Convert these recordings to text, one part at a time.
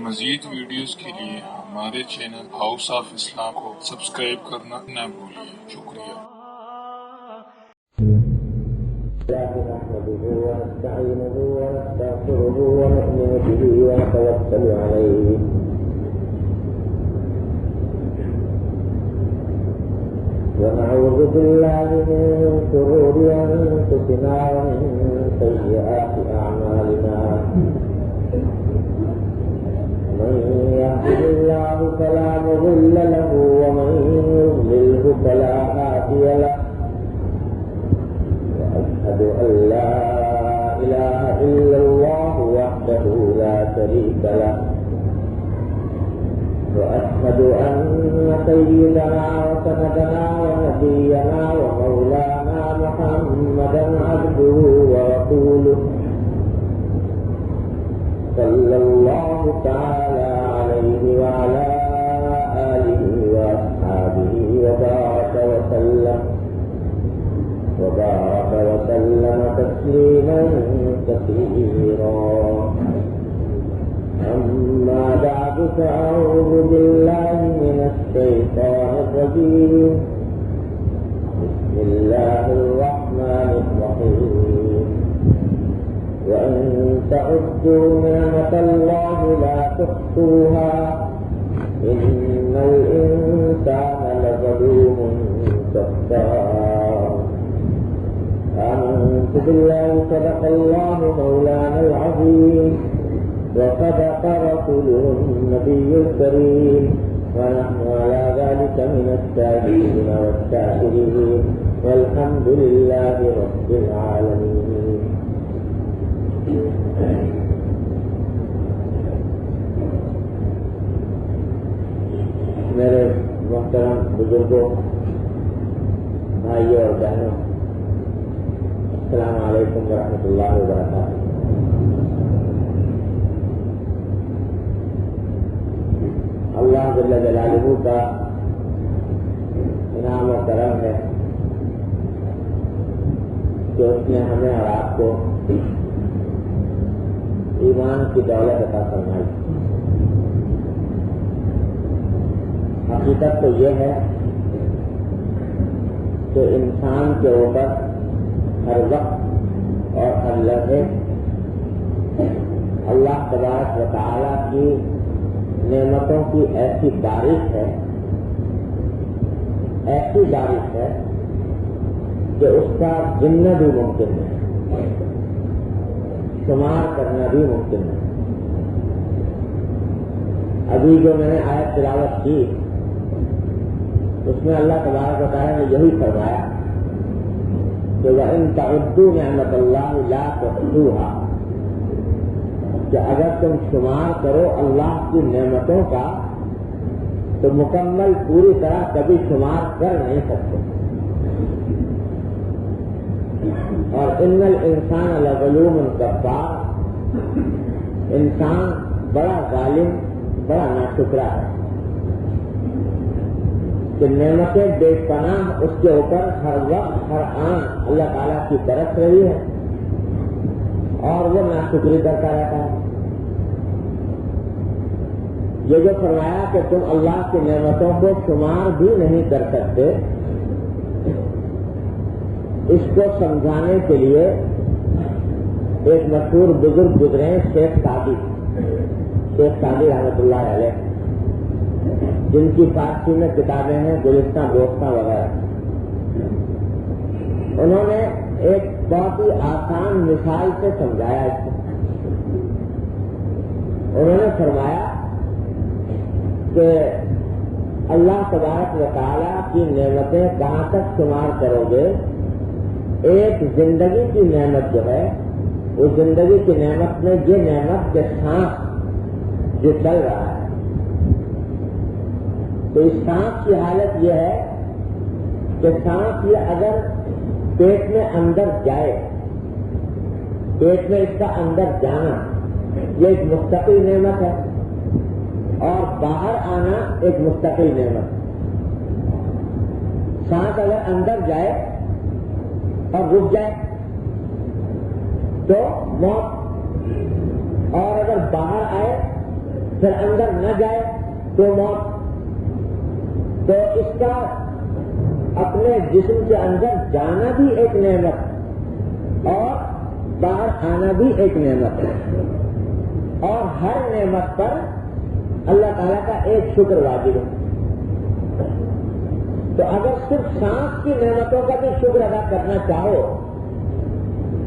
مزید ویڈیوز کے لیے ہمارے چینل ہاؤس آف اسلام کو سبسکرائب کرنا نہ بھولیے۔ شکریہ۔ نحمده ونستعينه ونستغفره ونؤمن به ونتوكل عليه ونعوذ بالله من شرور أنفسنا ومن سيئات أعمالنا من يهده الله فلا مضل له ومن يضلله فلا هادي له وأشهد أن لا إله إلا الله وحده لا شريك له وأشهد أن سيدنا وسندنا ونبينا ومولانا محمدا عبده ورسوله صلى الله تعالى عليه وعلى آله وأصحابه وبارك وسلم تسليما كثيرا. أما بعد فأعوذ بالله من الشيطان الرجيم. بسم الله الرحمن الرحيم. وإن تعدوا نعمة الله لا تحصوها إن الإنسان لظلوم كفار. آمنت بالله صدق الله مولانا العظيم وصدق رسوله النبي الكريم ونحن على ذلك من الشاهدين والشاكرين والحمد لله رب العالمين. میرے محترم بزرگوں، بھائیوں اور بہنوں، السلام علیکم ورحمۃ اللہ وبرکاتہ۔ اللہ جل جلالہ کا انعام و کرم ہے کہ اس نے ہمیں اور آپ کو ایمان کی دولت عطا فرمائی۔ حقیقت تو یہ ہے کہ انسان کے اوپر ہر وقت اور ہر لمحے اللہ تبارک و تعالی کی نعمتوں کی ایسی بارش ہے کہ اس کا گننا بھی ممکن ہے، شمار کرنا بھی ممکن ہے۔ ابھی جو میں نے آیت تلاوت کی اس میں اللہ تبارک و تعالیٰ نے یہی فرمایا کہ وَإِن تَعُدُّوا نِعْمَتَ اللَّهِ لَا تُحْصُوهَا، کہ اگر تم شمار کرو اللہ کی نعمتوں کا تو مکمل پوری طرح کبھی شمار کر نہیں سکتے۔ اور ان الانسان لظلوم کفار، انسان بڑا ظالم، بڑا ناشکرا ہے کہ نعمتیں بے پناہ اس کے اوپر ہر وقت ہر آن اللہ تعالیٰ کی برس رہی ہے اور وہ ناشکری کرتا رہتا ہے۔ یہ جو فرمایا کہ تم اللہ کی نعمتوں کو شمار بھی نہیں کر سکتے، اس کو سمجھانے کے لیے ایک مشہور بزرگ گزرے شیخ سعدی رحمۃ اللہ علیہ، جن کی فارسی میں کتابیں ہیں گلستاں دوستاں وغیرہ۔ انہوں نے ایک بہت ہی آسان مثال سے سمجھایا اس کو۔ انہوں نے فرمایا کہ اللہ تبارک و تعالیٰ کی نعمتیں کہاں تک شمار کرو گے؟ ایک زندگی کی نعمت جو ہے، اس زندگی کی نعمت میں یہ نعمت کے سانس جو چل رہا ہے، تو اس سانس کی حالت یہ ہے کہ سانس یہ اگر پیٹ میں اندر جائے، پیٹ میں اس کا اندر جانا یہ ایک مستقل نعمت ہے، اور باہر آنا ایک مستقل نعمت۔ سانس اگر اندر جائے اور رک جائے تو موت، اور اگر باہر آئے پھر اندر نہ جائے تو موت. تو اس کا اپنے جسم کے اندر جانا بھی ایک نعمت اور باہر آنا بھی ایک نعمت ہے. اور ہر نعمت پر اللہ تعالیٰ کا ایک شکر واجب ہے. تو اگر صرف سانس کی نعمتوں کا بھی شکر ادا کرنا چاہو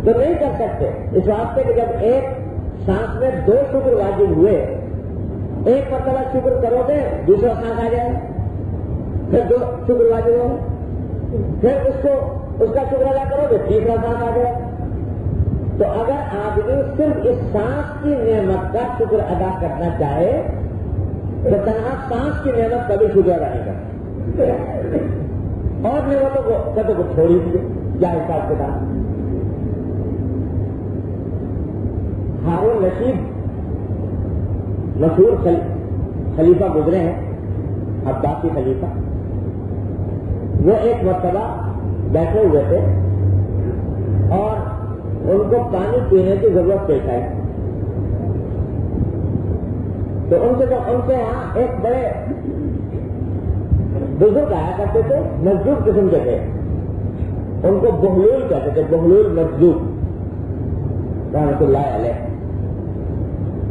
تو نہیں کر سکتے. اس واسطے کہ جب ایک سانس میں 2 شکر واجب ہوئے، ایک مرتبہ شکر کرو گے دوسرا سانس آ جائے، پھر 2 شکر واجب ہو، پھر اس کا شکر ادا کرو گے تیسرا سانس آ جائے. تو اگر آدمی صرف اس سانس کی نعمت کا شکر ادا کرنا چاہے تو تنہا سانس کی نعمت کا بھی شکر ادا نہیں کرتا، اور نعمتوں کو کبھی کو چھوڑی دیجیے کیا حساب کے ساتھ. ہارون رشید مشہور خلیفہ گزرے ہیں، عباسی خلیفہ. وہ ایک مرتبہ بیٹھے ہوئے تھے اور ان کو پانی پینے کی ضرورت پیش آئی. تو ان سے یہاں ایک بڑے بزرگ آیا کرتے تھے، مزدور قسم کے تھے. ان کو بہلول کہتے تھے، بہلول مزدور رحمۃ اللہ علیہ.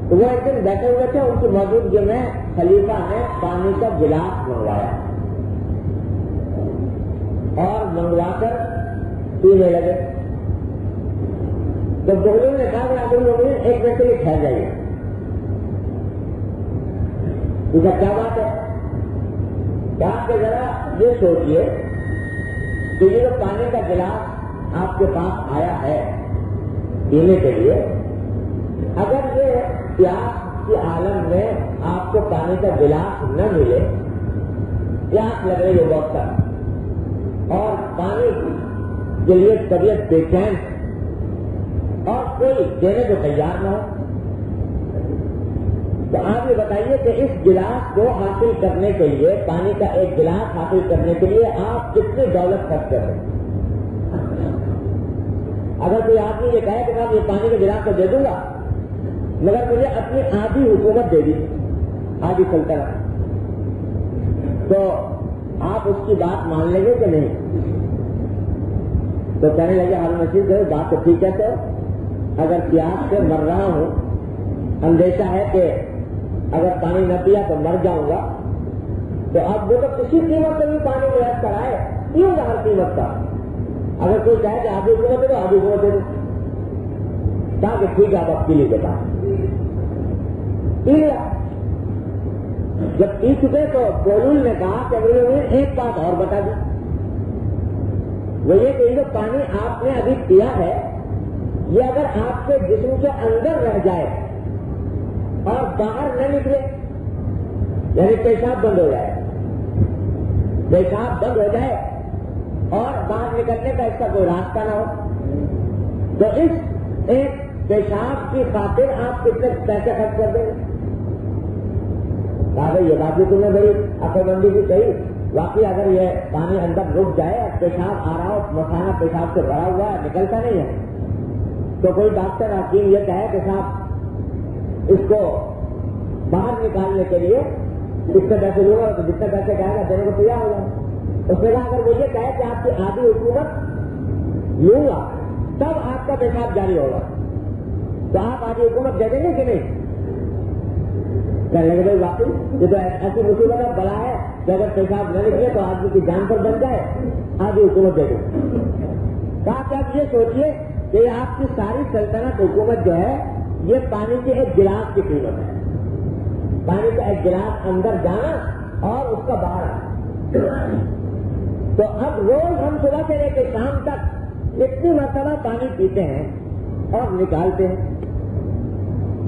تو وہ ایک دن بیٹھے ہوئے تھے، ان کی موجودگی میں خلیفہ نے پانی کا گلاس منگوایا اور منگوا کر پینے لگے. تو بہلول نے کہا کہ آپ ایک منٹ کے لیے ٹھہر جائیے. کیا بات ہے؟ کہا کہ ذرا یہ سوچیے کہ یہ جو پانی کا گلاس آپ کے پاس آیا ہے پینے کے لیے، اگر یہ پیاس کے عالم میں آپ کو پانی کا گلاس نہ ملے، پیاس لگ رہی ہے بہت سا اور پانی کے لیے طبیعت بے چین اور کوئی دینے کو تیار نہ ہو، تو آپ یہ بتائیے کہ اس گلاس کو حاصل کرنے کے لیے، پانی کا ایک گلاس حاصل کرنے کے لیے آپ کتنی دولت خرچ کر رہے ہیں؟ اگر کوئی آدمی یہ کہے کہ صاحب یہ پانی کا گلاس تو دے دوں گا مگر مجھے اپنی آدھی حکومت دے دی، آدھی سلطنت، تو آپ اس کی بات مان لیں گے کہ نہیں؟ تو کہنے لگے ہارون رشید بات تو ٹھیک ہے، تو اگر پیاس سے مر رہا ہوں، اندیشہ ہے کہ اگر پانی نہ پیا تو مر جاؤں گا، تو اب وہ تو کسی قیمت سے بھی پانی میسر کرائے، پیوں گا ہر قیمت کا. اگر کوئی چاہے کہ آدھی حکومت دے دو آدھی حکومت دے دو، کہا کہ ٹھیک ہے آپ پی لیجیے. پی لیا. جب پی چکے تو بہلول نے کہا کہ امیر المومنین ایک بات اور بتا دی، وہ یہ کہ یہ جو پانی آپ نے ابھی پیا ہے یہ اگر آپ کے جسم کے اندر رہ جائے اور باہر نہ نکلے، یعنی پیشاب بند ہو جائے، پیشاب بند ہو جائے اور باہر نکلنے کا اس کا کوئی راستہ نہ ہو، تو اس ایک پیشاب کی خاطر آپ کتنے پیسے خرچ کر دیں گے؟ یہ بات بھی تم نے بڑی عقل مندی کی کہی. واقعی اگر یہ پانی اندر رک جائے، پیشاب آ رہا ہو، مسانہ پیشاب سے بھرا ہوا ہے، نکلتا نہیں ہے، تو کوئی ڈاکٹر حکیم یہ کہے کہ صاحب اس کو باہر نکالنے کے لیے کتنے پیسے لوں گا، تو جتنے پیسے کہے گا دینے کو تیار ہو جائے. اس نے کہا اگر وہ یہ کہے کہ آپ کی آدھی حکومت لوں گا تب آپ کا پیشاب جاری ہوگا، تو آپ آدھی حکومت دے دیں گے کہ نہیں؟ کہنے لگے بھائی واقعی یہ تو ایسی مصیبت کا بلا ہے کہ اگر پیشاب نہ نکلے تو آدمی کی جان پر بن جائے، آدھی حکومت دے دیں. کہا کہ آپ یہ سوچیے کہ آپ کی ساری سلطنت حکومت جو ہے یہ پانی کے ایک گلاس کی قیمت ہے. پانی کا ایک گلاس اندر جانا اور اس کا باہر آنا. تو اب روز ہم صبح سے لے کے شام تک اتنی مرتبہ پانی پیتے ہیں اور نکالتے ہیں،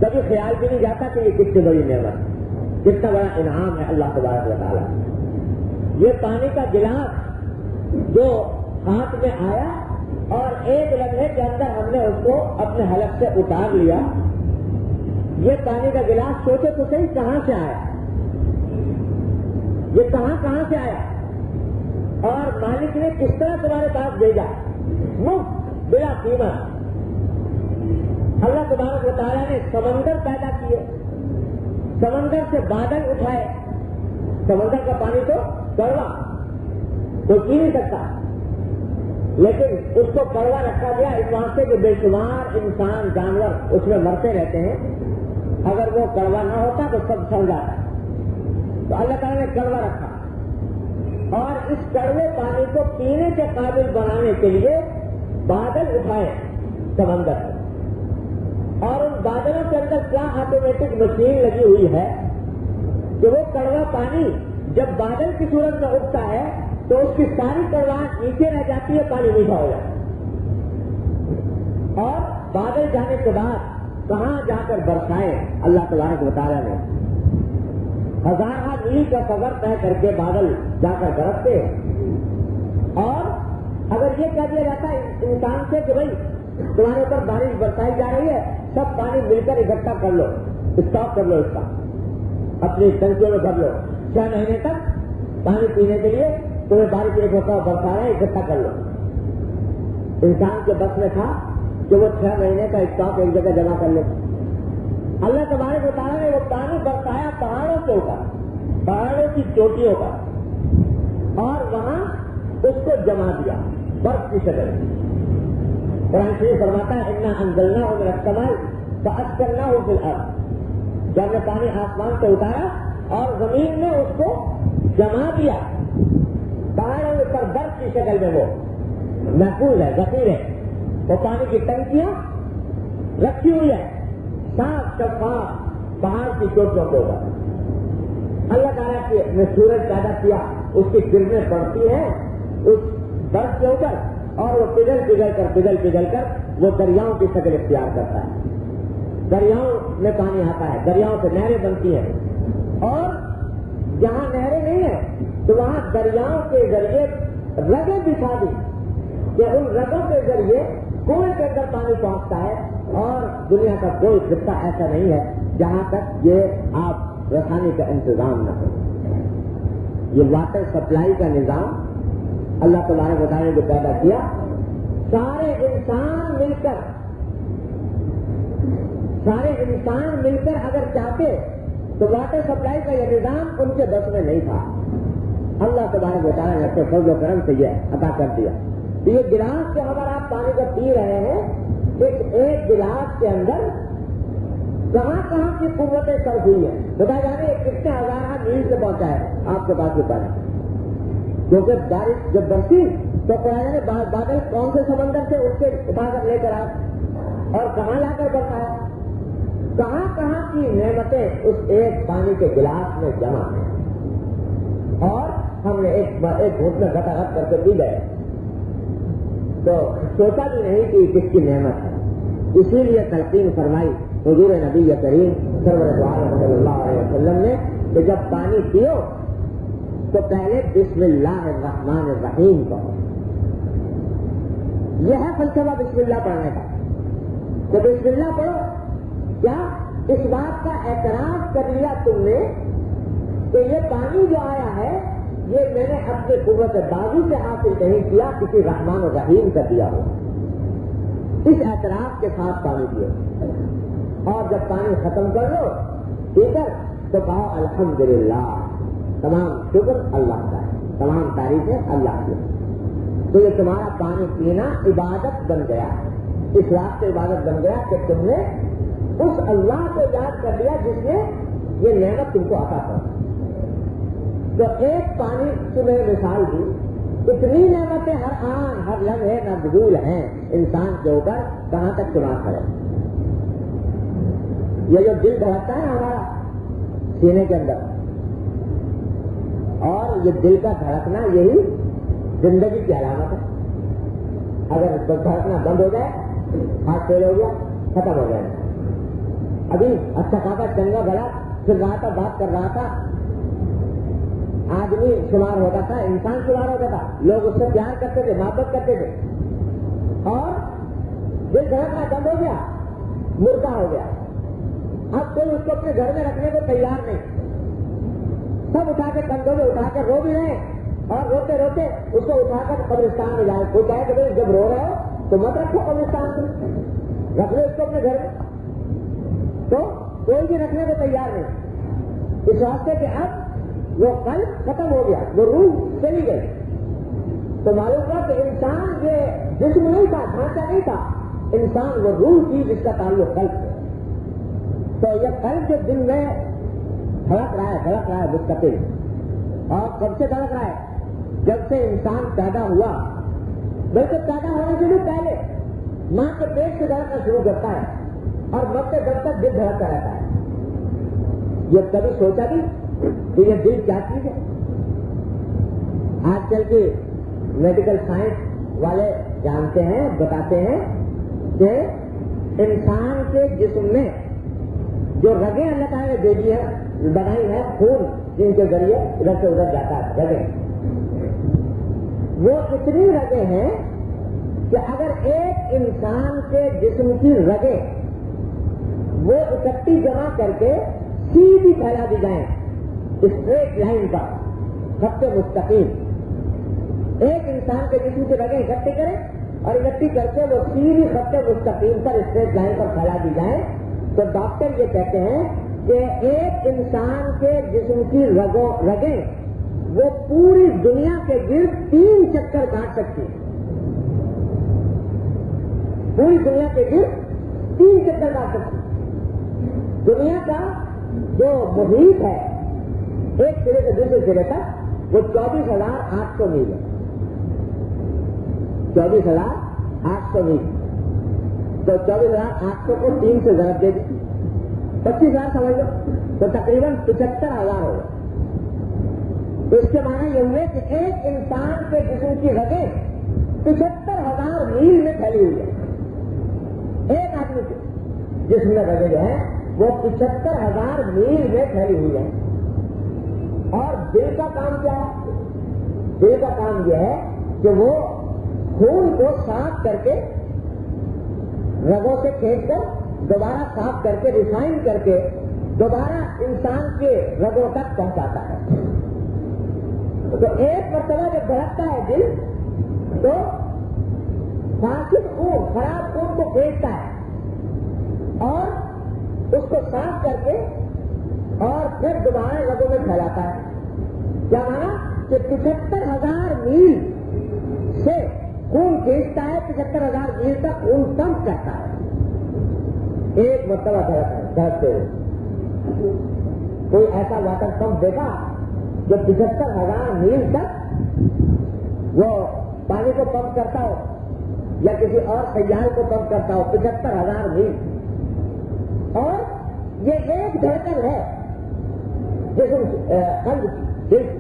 کبھی خیال بھی نہیں جاتا کہ یہ کتنی بڑی نعمت، کتنا بڑا انعام ہے اللہ تبارک و تعالیٰ. یہ پانی کا گلاس جو ہاتھ میں آیا اور ایک لمحے کے اندر ہم نے اس کو اپنے حلق سے اتار لیا. یہ پانی کا گلاس سوچے تو صحیح کہاں سے آیا، یہ کہاں سے آیا اور مالک نے کس طرح تمہارے پاس بھیجا مفت بلا قیمت. اللہ تبارک و تعالیٰ نے سمندر پیدا کیے، سمندر سے بادل اٹھائے، سمندر کا پانی تو کڑوا، کوئی پی نہیں سکتا، لیکن اس کو کڑوا رکھا گیا اس واسطے کہ بے شمار انسان جانور اس میں مرتے رہتے ہیں، اگر وہ کڑوا نہ ہوتا تو سب سڑ جاتا، تو اللہ تعالیٰ نے کڑوا رکھا، اور اس کڑوے پانی کو پینے کے قابل بنانے کے لیے بادل اٹھائے سمندر سے، اور ان بادلوں کے اندر کیا آٹومیٹک مشین لگی ہوئی ہے کہ وہ کڑوا پانی جب بادل کی صورت میں اٹھتا ہے تو اس کی ساری کڑواہٹ نیچے رہ جاتی ہے، پانی میٹھا ہو جاتا ہے، اور بادل جانے کے بعد کہاں جا کر برسائے اللہ تبارک و تعالیٰ نے، ہزارہ میل کا سفر طے کر کے بادل جا کر برستے، اور اگر یہ کہہ دیا جاتا ہے انسان سے کہ بھائی تمہارے اوپر بارش برسائی جا رہی ہے، سب پانی مل کر اکٹھا کر لو، اسٹاک کر لو، اس کا اپنی ٹنکیوں میں بھر لو، 6 مہینے تک پانی پینے کے لیے تمہیں بارش ایک ہوتا برسا رہا ہے، اکٹھا کر لو، انسان کے بس میں تھا کہ وہ 6 مہینے کا اسٹاک ایک جگہ جمع کر لے۔ اللہ تبارک و تعالیٰ نے وہ پانی برسایا پہاڑوں کے اوپر، پہاڑوں کی چوٹیوں پر، اور وہاں اس کو جما دیا برف کی شکل میں۔ قرآن شریف فرماتا ہے انا انزلناہ من السماء فاسکناہ فی الارض، جب نے پانی آسمان سے اتارا اور زمین میں اس کو جما دیا، پہاڑوں پر برف کی شکل میں وہ محفوظ ہے، ذخیر ہے، وہ پانی کی ٹنکیاں رکھی ہوئی ہے صاف شفاف پہاڑ کی چوٹیوں کے اوپر۔ اللہ تعالیٰ نے سورج پیدا کیا، اس کی کرنیں پڑتی ہیں اس برف کے اوپر، اور وہ پگھل کر وہ دریاؤں کی شکل اختیار کرتا ہے، دریاؤں میں پانی آتا ہے، دریاؤں سے نہریں بنتی ہیں، اور جہاں نہریں نہیں ہیں تو وہاں دریاؤں کے ذریعے رگیں بچھا دی کہ ان رگوں کے ذریعے کنویں کے اندر پانی پہنچتا ہے، اور دنیا کا کوئی خطہ ایسا نہیں ہے جہاں تک یہ آپ رسانی کا انتظام نہ ہو۔ یہ واٹر سپلائی کا نظام اللہ تبارک و تعالیٰ نے جو پیدا کیا، سارے انسان مل کر اگر چاہتے تو واٹر سپلائی کا یہ نظام ان کے بس میں نہیں تھا، اللہ تبارک و تعالیٰ نے اپنے فضل و کرم سے یہ عطا کر دیا۔ تو یہ گلاس جو اگر آپ پانی کا پی رہے ہیں، اس ایک گلاس کے اندر کہاں کی قوتیں صرف ہوئی ہیں، بتا جانے کتنے ہزارہ میل سے پہنچا ہے آپ کے پاس یہ پانی، کیونکہ بارش جب برسی تو قرآن نے بادل کون سے سمندر سے ان کے اٹھا کر لے کر آئے اور کہاں لا کر برسایا، کہاں کی نعمتیں اس ایک پانی کے گلاس میں جمع ہیں، اور ہم نے ایک گھونٹ میں گھٹا کر کے پی گئے تو سوچا بھی نہیں کہ کس کی نعمت ہے۔ اسی لیے تلقین فرمائی حضور نبی کریم سرور عالم صلی اللہ علیہ وسلم نے کہ جب پانی پیو تو پہلے بسم اللہ الرحمن الرحیم کہو۔ یہ ہے فلسفہ بسم اللہ پڑھنے کا، تو بسم اللہ پڑھو، کیا اس بات کا اعتراف کر لیا تم نے کہ یہ پانی جو آیا ہے یہ میں نے اپنے قوت بازو سے حاصل نہیں کیا، کسی رحمان الرحیم کا دیا ہو، اس اعتراف کے ساتھ پانی پیو، اور جب پانی ختم کر لو پی کر تو کہو الحمدللہ، تمام شکر اللہ کا ہے، تمام تعریفیں اللہ کی۔ تو یہ تمہارا پانی پینا عبادت بن گیا، اس راستے عبادت بن گیا کہ تم نے اس اللہ کو یاد کر لیا جس نے یہ نعمت تم کو عطا کر۔ تو ایک پانی تمہیں مثال دی، اتنی نعمتیں ہر آن ہر لمحے مبذول ہیں انسان کے اوپر، کہاں تک شمار کرے۔ یہ جو دل دھڑکتا ہے ہمارا سینے کے اندر، اور یہ دل کا دھڑکنا یہی زندگی کی علامت ہے۔ اگر دھڑکنا بند ہو جائے، ہاتھ فیل ہو گیا، ختم ہو جائے۔ ابھی اچھا خاصا چنگا بڑا پھر رہا تھا، بات کر رہا تھا، آدمی شمار ہوتا تھا، انسان شمار ہوتا تھا، لوگ اس سے پیار کرتے تھے، محبت کرتے تھے، اور دل دھڑکنا بند ہو گیا، مردہ ہو گیا۔ اب کوئی اس کو اپنے گھر میں رکھنے کو تیار نہیں، سب اٹھا کے کندھوں میں اٹھا کے رو بھی رہے، اور روتے روتے اس کو اٹھا کر قبرستان میں جائے۔ کوئی کہے کہ جب رو رہے ہو تو مت رکھو قبرستان میں، رکھ لو اس کو اپنے گھر میں، تو کوئی بھی رکھنے کو تیار نہیں۔ اس واسطے کہ اب وہ قلب ختم ہو گیا، وہ روح چلی گئی، تو معلوم ہوا کہ انسان یہ جسم نہیں تھا، ڈھانچہ نہیں تھا، انسان وہ روح تھی جس کا تعلق قلب ہے۔ تو یہ قلب جو دل میں دھڑک رہا ہے مستقل، اور کب سے دھڑک رہا ہے؟ جب سے انسان پیدا ہوا، بلکہ پیدا ہونے سے بھی پہلے ماں کے پیٹ سے دھڑکنا شروع کرتا ہے اور مرتے دم تک دل دھڑکتا رہتا ہے۔ یہ کبھی سوچا نہیں کہ یہ دل کیا چیز ہے؟ آج کل کی میڈیکل سائنس والے جانتے ہیں، بتاتے ہیں کہ انسان کے جسم میں جو رگیں اللہ تعالیٰ نے دے دی ہے، بنائی ہے، خون جن کے ذریعے ادھر سے ادھر جاتا ہے، رگیں، وہ اتنی رگیں ہیں کہ اگر ایک انسان کے جسم کی رگیں وہ اکٹھی جمع کر کے سیدھی پھیلا دی جائیں اسٹریٹ لائن پر، خط مستقیم، ایک انسان کے جسم کی رگیں اکٹھی کریں اور اکٹھی کر کے وہ سیدھی خط مستقیم پر اسٹریٹ لائن پر پھیلا دی جائیں، تو ڈاکٹر یہ کہتے ہیں کہ ایک انسان کے جسم کی رگیں وہ پوری دنیا کے گرد 3 چکر کاٹ سکتی ہیں، پوری دنیا کے گرد 3 چکر کاٹ سکتی ہیں۔ دنیا کا جو محیط ہے ایک سرے سے دوسرے سرے تک وہ 24,800 میل ہے، 24,800 میل، تو 24,800 کو 3 سے ضرب دے دی، 25,000 سمجھ لو، تو تقریباً 75,000 ہوگا۔ تو اس کے معنی یہ ہوئے کہ ایک انسان کے جسم کی رگیں 75,000 میل میں پھیلی ہوئی ہے، ایک آدمی کے جسم میں رگیں جو ہے وہ 75,000 میل میں پھیلی ہوئی ہے۔ اور دل کا کام کیا ہے؟ دل کا کام یہ ہے کہ وہ خون کو صاف کر کے رگوں سے کھینچ کر دوبارہ صاف کر کے ریفائن کر کے دوبارہ انسان کے رگوں تک پہنچاتا ہے۔ تو ایک مرتبہ جب دھڑکتا ہے دل تو فاسد خون، خراب خون کو کھینچتا ہے اور اس کو صاف کر کے اور پھر دوبارہ رگوں میں پھیلاتا ہے۔ کیا مانا کہ 75,000 میل سے خون کھینچتا ہے، 75,000 میل تک خون پمپ کرتا ہے، ایک مرتبہ دھڑکتے ہوئے۔ کوئی ایسا واٹر پمپ دیکھا جو 75,000 میل تک وہ پانی کو پمپ کرتا ہو یا کسی اور سیارے کو پمپ کرتا ہو؟ 75,000 میل، اور یہ ایک دھڑکن ہے جسم قلب کی، دل کی،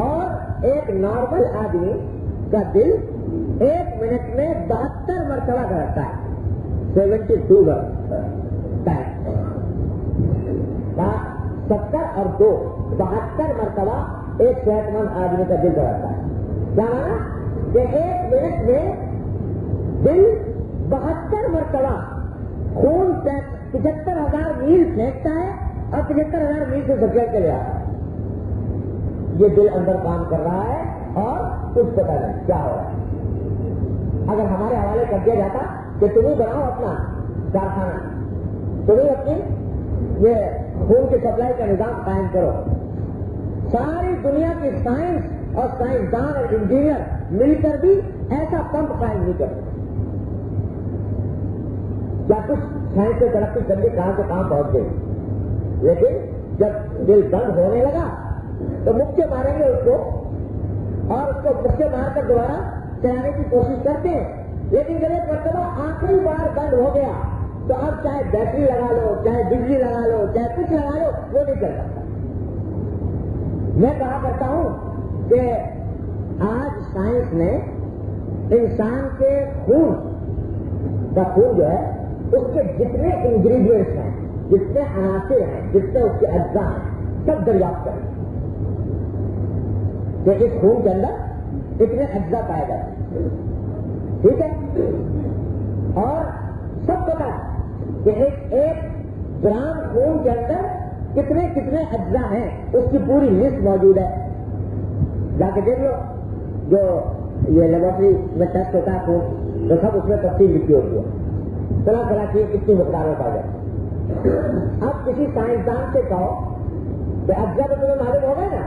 اور ایک نارمل آدمی کا دل 1 منٹ میں 72 مرتبہ دھڑکتا ہے، 72 70 اور 2 72 مرتبہ ایک صحت مند آدمی کا دل دھڑکتا ہے۔ کیا مانا کہ 1 منٹ میں دل 72 مرتبہ خون 75,000 میل پھینکتا ہے اور 75,000 میل سے دھکیل کے لے آتا ہے۔ یہ دل اندر کام کر رہا ہے اور کچھ پتہ نہیں کیا ہو رہا ہے۔ اگر ہمارے حوالے کر دیا جاتا کہ تمہیں بناؤ اپنا کارخانہ، تمہیں اپنی یہ خون کی سپلائی کا نظام قائم کرو، ساری دنیا کی سائنس اور سائنسدان اور انجینئر مل کر بھی ایسا پمپ قائم نہیں کرتے، کیا کچھ سائنس سے ترقی کرنے کہاں سے کہاں پہنچ گئی؟ لیکن جب دل بند ہونے لگا تو مکے ماریں گے اس کو، اور اس کو مکے مار کر دوبارہ چلانے کی کوشش کرتے ہیں، لیکن جب ایک مرتبہ آخری بار بند ہو گیا تو اب چاہے بیٹری لگا لو، چاہے بجلی لگا لو، چاہے کچھ لگا لو، وہ نہیں چل سکتا۔ میں کہا کرتا ہوں کہ آج سائنس نے انسان کے خون کا خون جو ہے اس کے جتنے انگریڈینٹس ہیں، جتنے عناصر ہیں، جتنے اس کے اجزاء ہیں، سب دریافت کریں کہ اس خون کے اندر اتنے اجزاء پائے جاتے ہیں، ٹھیک ہے؟ اور سب پتا ہے کہ ایک گرام خون کے اندر کتنے کتنے اجزاء ہیں، اس کی پوری لسٹ موجود ہے، جا کے دیکھ لو۔ جو یہ لیبورٹری میں ٹیسٹ ہوتا ہے خون، تو سب اس میں تفصیل لکھی ہوتی ہے، طرح طرح کی کتنی مقدار میں پا جائے۔ اب کسی سائنسدان سے کہو کہ اجزا تو تمہیں معلوم ہوگا نا،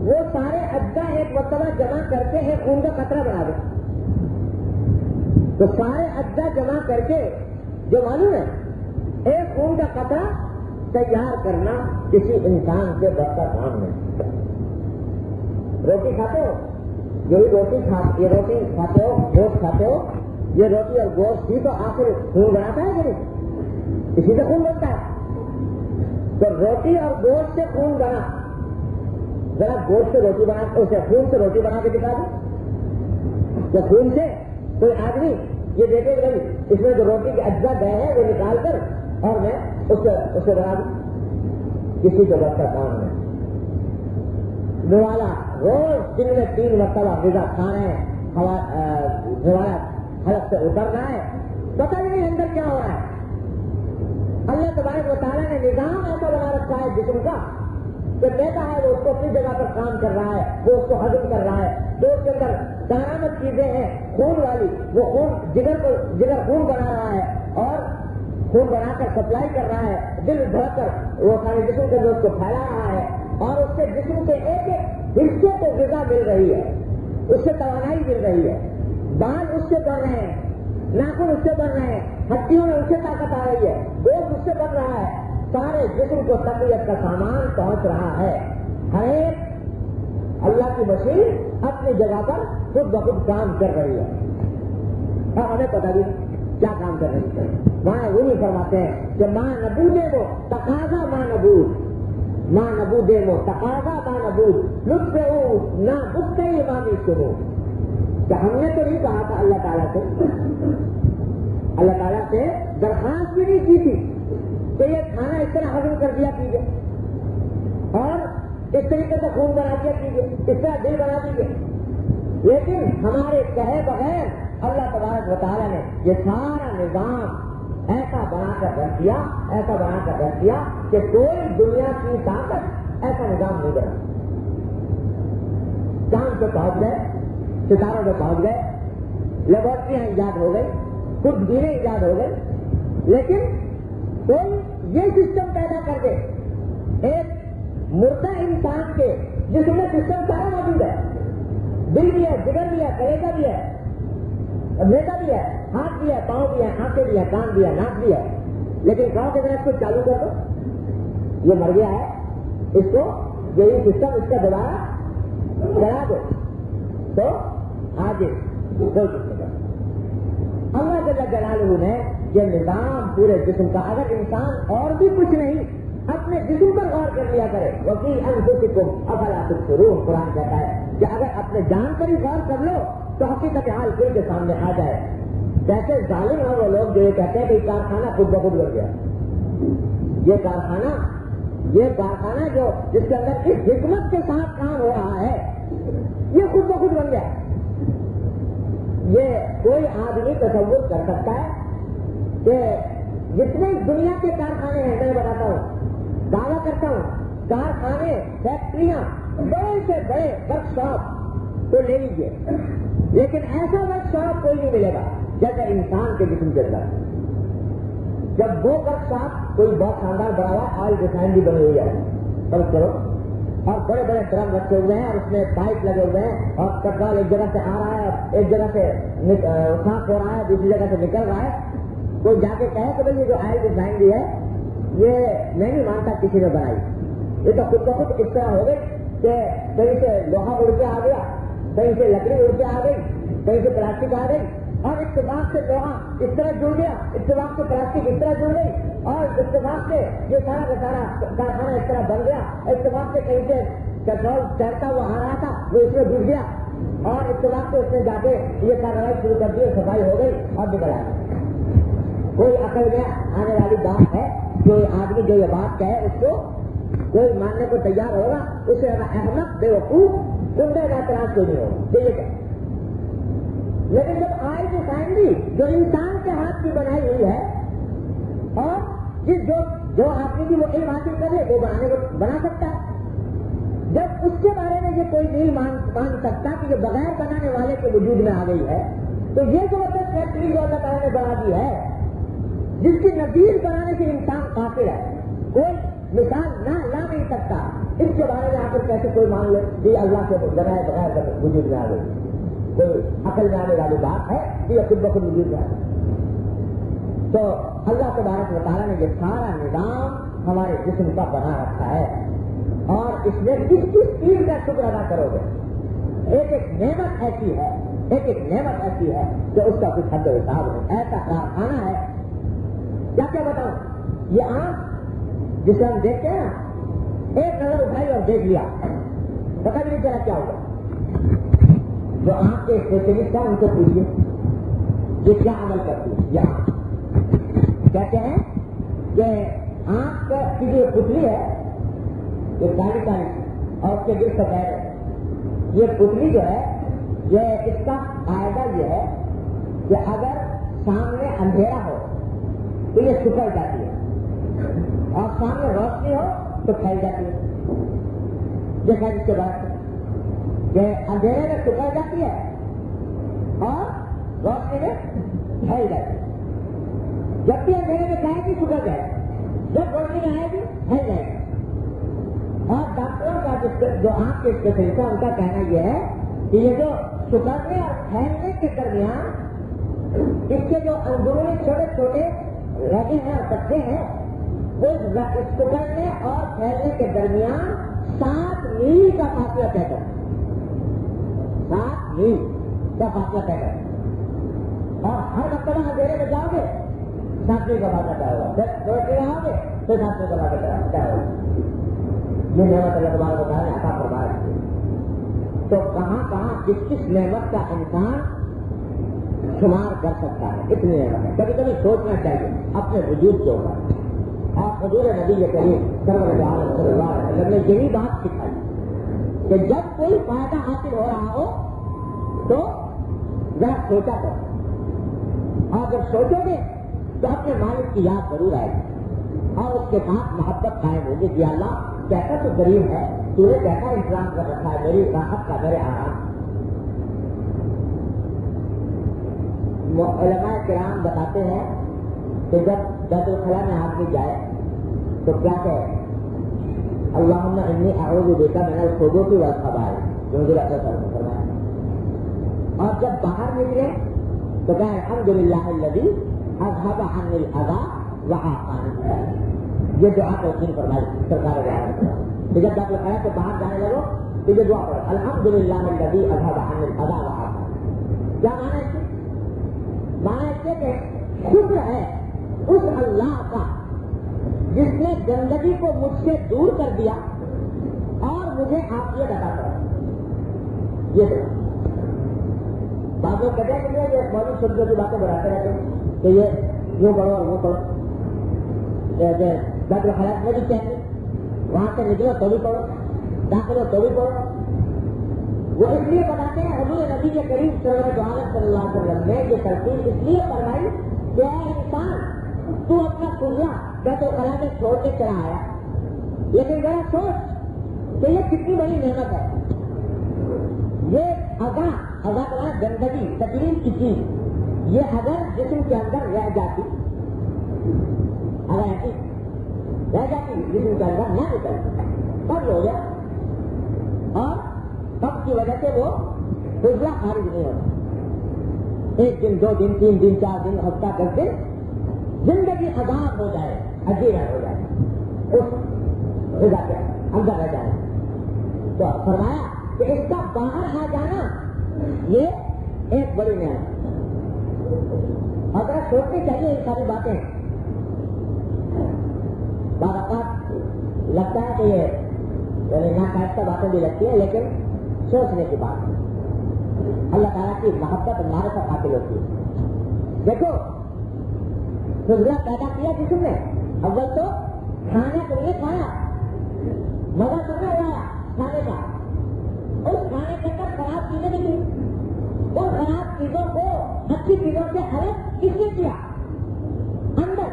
وہ سارے اجزا ایک مرتبہ جمع کر کے ایک خون کا قطرہ بنا دے، تو سارے اجزا جمع کر کے جو معلوم ہے ایک خون کا قطرہ تیار کرنا کسی انسان کے بس کا کام نہیں۔ روٹی کھاتے ہو، یہی روٹی کھاتے ہو، گوشت کھاتے ہو، یہ روٹی اور گوشت ہی تو آخر خون بناتا ہے کہ نہیں؟ اسی سے خون بنتا ہے۔ تو روٹی اور گوشت سے خون بنا، ذرا گوشت سے روٹی بنا، اسے خون سے روٹی بنا کے دکھا دیں، تو خون سے کوئی آدمی یہ دیکھے گا اس میں جو روٹی کے اجزا گئے ہیں وہ نکال کر اور میں اسے بنا دوں، کسی کو وقت کا کام نہیں۔ نوالا روز دن میں 3 مرتبہ غذا کھا رہے ہیں، نوالا حلق سے اتر رہا ہے، پتہ نہیں اندر کیا ہو رہا ہے۔ اللہ تبارک و تعالیٰ نے نظام ایسا بنا رکھا ہے جسم کا کہ بیٹا ہے وہ اس کو اپنی جگہ پر کام کر رہا ہے، وہ اس کو ہضم کر رہا ہے، جو اس کے اندر کارآمد چیزیں ہیں خون والی، وہ خون جگر خون بنا رہا ہے اور خون بنا کر سپلائی کر رہا ہے، دل دھڑک کر وہ سارے جسم کے اندر اس کو پھیلا رہا ہے، اور اس سے جسم کے ایک ایک حصے کو غذا مل رہی ہے، اس سے توانائی مل رہی ہے، بال اس سے بڑھ رہے ہیں، ناخن اس سے بڑھ رہے ہیں، ہڈیوں میں اس سے طاقت آ رہی ہے، گوشت اس سے بڑھ رہا ہے، سارے جسم کو تقویت کا سامان پہنچ رہا ہے۔ ہر ایک اللہ کی مشین اپنی جگہ پر خود بخود کام کر رہی ہے، اور ہمیں پتہ بھی کیا کام کر رہی ہے۔ وہاں وہ نہیں فرماتے ہیں کہ ماں نبودے وہ تقاضا ماں نبود، ماں نبودے وہ تقاضا ماں نبود، لطف ہو نہ بکتے امامی سنو، کہ ہم نے تو نہیں کہا تھا اللہ تعالیٰ سے درخواست بھی نہیں کی تھی کہ یہ کھانا اس طرح ہضم کر دیا کیجیے اور اس طریقے سے خون بنا دیا کیجیے، اس طرح دل بنا دیجیے، لیکن ہمارے کہے بغیر اللہ تبارک و تعالیٰ نے یہ سارا نظام ایسا بنا کر رکھ دیا کہ کوئی دنیا کی طاقت ایسا نظام نہیں بنا۔ چاند پہ پہنچ گئے، ستاروں پہ پہنچ گئے، لیبورٹریاں ایجاد ہو گئی، خود گیریں ایجاد ہو گئی، لیکن کوئی یہ سسٹم پیدا کر دے ایک مردہ انسان کے جس میں سسٹم سارا موجود ہے، دل بھی ہے، جگر بھی ہے، کلیجہ بھی ہے، میدا بھی ہے، ہاتھ بھی ہے، پاؤں بھی ہے، آنکھیں بھی ہے، کان بھی ہے، ناک بھی ہے، لیکن کہو کہ اس کو چالو کر دو، یہ مر گیا ہے، اس کو یہی سسٹم اس کا دوبارہ چلا دو تو آگے کوئی کچھ نہیں کرتا۔ اللہ جل جلالہ نے یہ نظام پورے جسم کا، اگر انسان اور بھی کچھ نہیں اپنے جسم پر غور کر لیا کرے، وفی انفسکم افلا تبصرون، قرآن کہتا ہے کہ اگر اپنے جان پر ہی غور کر لو تو حقیقت حال پھر کے سامنے آ جائے۔ کیسے ظالم ہیں وہ لوگ جو یہ کہتے ہیں کہ کارخانہ خود بخود بن گیا، یہ کارخانہ جو جس کے اندر اس حکمت کے ساتھ کام ہو رہا ہے یہ خود بخود بن گیا۔ یہ کوئی آدمی تصور کر سکتا ہے کہ جتنے دنیا کے کارخانے ہیں، میں بتاتا ہوں، دعویٰ کرتا ہوں، کارخانے، فیکٹریاں، بڑے سے بڑے ورک شاپ کو لے لیجیے، لیکن ایسا ورک شاپ کوئی نہیں ملے گا جیسا انسان کے جسم کے اندر۔ جب وہ ورک شاپ کوئی بہت شاندار بڑا ہوا آئل ریفائنری بنی ہوئی ہے، فرض کرو، اور بڑے بڑے ڈرم رکھے ہوئے ہیں اور اس میں پائپ لگے ہوئے ہیں اور پیٹرول ایک جگہ سے آ رہا ہے، ایک جگہ سے صاف ہو رہا ہے، دوسری جگہ سے نکل رہا ہے۔ کوئی جا کے کہے کہ بھائی یہ جو آئل ریفائنری ہے یہ میں نہیں مانتا کسی نے بنائی، یہ تو خود بخود اس طرح ہو گئی کہ کہیں سے لوہا اڑ کے آ گیا، کہیں سے لکڑی اڑ کے آ گئی، کہیں سے پلاسٹک آ گئی، اور اتفاق سے لوہا اس طرح جڑ گیا، اتفاق سے پلاسٹک اس طرح جڑ گئی، اور اتفاق سے یہ سارا کا سارا کارخانہ اس طرح بن گیا، اتفاق سے کہیں سے پیٹرول تیرتا ہوا آ رہا تھا وہ اس میں ڈوب گیا، اور اتفاق سے اس نے جا کے یہ کارروائی شروع کر دی، صفائی ہو گئی اور نکل آ گئی۔ کوئی عقل میں آنے والی بات ہے؟ کوئی آدمی جو یہ بات کہے اس کو کوئی ماننے کو تیار ہوگا؟ اسے احمق بے وقوف گنڈے کا اعتراض کوئی نہیں ہوگا کہ یہ کہ، لیکن جب آئل ریفائنری جو انسان کے ہاتھ کی بنائی ہوئی ہے اور جو آدمی کی وہ علم حاصل کرے وہ بنا سکتا ہے، جب اس کے بارے میں یہ کوئی نہیں مان سکتا کہ یہ بغیر بنانے والے کے وجود میں آ گئی ہے، تو یہ زبردست فیکٹری جو اللہ تعالیٰ نے بنا دی ہے جس کی نظیر بنانے سے انسان قاصر ہے، کوئی مثال نہ لا نہیں سکتا، ایسے کوئی مان لے کہ اللہ سے بغیر بغیر وجود میں آ گئی، کوئی عقل میں آنے والی بات ہے کہ یہ خود بخود وجود میں آ گئی. تو اللہ تبارک و تعالیٰ نے یہ سارا نظام ہمارے جسم کا بنا رکھا ہے، اور اس میں کس کس چیز کا شکر ادا کرو گے. ایک ایک نعمت ایسی ہے، ایک ایک نعمت ایسی ہے کہ اس کا کچھ حد و حساب نہیں. ایسا کارخانہ ہے، کیا کیا بتاؤں. یہ آنکھ جسے ہم دیکھتے ہیں نا، ایک نظر اٹھائی اور دیکھ لیا، پتہ بھی نہیں چلا کیا ہوگا. جو آنکھ کے اسپیشلسٹ ہیں ان کو پوچھیے یہ کیا عمل کرتی ہے. یہ آنکھ کہتے ہیں کہ آنکھ کی جو پتلی ہے یہ کالی کالی اور اس کے دل سے پیر ہے. یہ پتلی جو ہے یہ اس کا فائدہ یہ ہے کہ اگر سامنے اندھیرا ہو تو یہ سکڑ جاتی ہے، اور سامنے روشنی ہو تو پھیل جاتی ہے. دیکھا جس کے بعد کہ اندھیرے میں سکڑ جاتی ہے اور روشنی میں پھیل جاتی ہے. جب بھی اندھیرے میں جائے گی سکڑ جائے گی، جب روشنی میں آئے گی پھیل جائے گی. اور ڈاکٹروں کا جو آنکھ کے اسپیشلسٹ ہے ان کا کہنا یہ ہے کہ یہ جو سکڑنے اور پھیلنے کے درمیان اس کے جو اندرونی چھوٹے چھوٹے رگے ہیں اور پتے ہیں، اس سکڑنے اور پھیلنے کے درمیان 7 میل کا فاصلہ طے کرتے ہیں. 7 میل کا فاصلہ طے کرتے ہیں. اور ہر مرتبہ اندھیرے میں جاؤ گے 7 میل کا فاصلہ طے ہوگا، جب روشنی آؤ گے تو 7 میل کا فاصلہ طے ہوگا. یہ نعمت اللہ تبارک و تعالیٰ نے عطا فرمایا ہے. تو کہاں کہاں کس کس نعمت کا انسان شمار کر سکتا ہے. اتنی نعمت ہے، کبھی کبھی سوچنا چاہیے اپنے وجود کے اوپر. اور حضور نبی کریم صلی اللہ علیہ وسلم نے یہی بات سکھائی کہ جب کوئی فائدہ حاصل ہو رہا ہو تو ذرا سوچا کرو، اور جب سوچو گے تو اپنے مالک کی یاد ضرور آئے گی، اور اس کے ساتھ محبت قائم ہوگی کہ اللہ کیسا تو غریب ہے، تو نے کیسا انتظام کر رکھا ہے میری راحت کا، میرے آرام. علماء کرام بتاتے ہیں کہ جب بیت الخلاء میں آدمی جائے تو کیا کہے، اللہم انی اعوذ بک من الخبث والخبائث، جو حضور صلی اللہ علیہ وسلم فرمایا. اور جب باہر نکلے تو کہے الحمدللہ الذی اذھب عنی الاذی وعافانی. یہ دعا توقین فرمائی سرکار کہ جب بیت الخلاء سے باہر جانے لگو تو یہ دعا پڑھو الحمدللہ الذی اذھب عنی الاذی وعافانی. کیا معنی ہے؟ معنی اس کہ شکر ہے اس اللہ کا جس نے گندگی کو مجھ سے دور کر دیا اور مجھے عافیت عطا کرا. یہ بعض لوگ کہتے ہیں کہ یہ موجود شبدوں کی باتیں بڑھاتے رہتے ہیں کہ یہ یوں پڑھو اور وہ پڑھو. بیت الخلاء میں بھی چاہیے، وہاں سے نکلو تو بھی پڑھو، داخل ہو تو بھی پڑھو. وہ اس لیے بتاتے ہیں حضور نبی کے کریم صلی اللہ علیہ وسلم نے یہ ترتیب اس لیے فرمائی کہ اے انسان تو اپنا قبلہ بیت الخلاء میں چھوڑ کے چلا آیا، لیکن ذرا سوچ کہ یہ کتنی بڑی نعمت ہے. یہ اذا کا گندگی تکلیف کی چیز، یہ اگر جسم کے اندر رہ جاتی، اگر ایسی رہ جاتی جسم کے اندر نہ نکلتی تب ہو گیا، اور تب کی وجہ سے وہ فضلہ خارج نہیں ہوتا. 1 دن 2 دن 3 دن 4 دن ہفتہ 10 دن زندگی عذاب ہو جائے، عجیب ہو جائے، اس غذا کے اندر رہ جائے. تو فرمایا کہ اس کا باہر آ جانا یہ ایک بڑی نعمت. اگر سوچنی چاہیے یہ ساری باتیں. بعض اوقات لگتا ہے کہ یہ ناقاعدہ باتیں بھی لگتی ہیں، لیکن سوچنے کی بات ہے. اللہ تعالیٰ کی محبت اور معرفت حاصل ہوتی ہے. دیکھو فضلہ پیدا کیا جسم نے، اول تو کھانے کے لیے کھایا، مزہ کرنا ہوا کھانے کا، اس کھانے کے اندر خراب چیزیں نکلی، ان خراب چیزوں کو اچھی چیزوں سے الگ کس نے کیا؟ اندر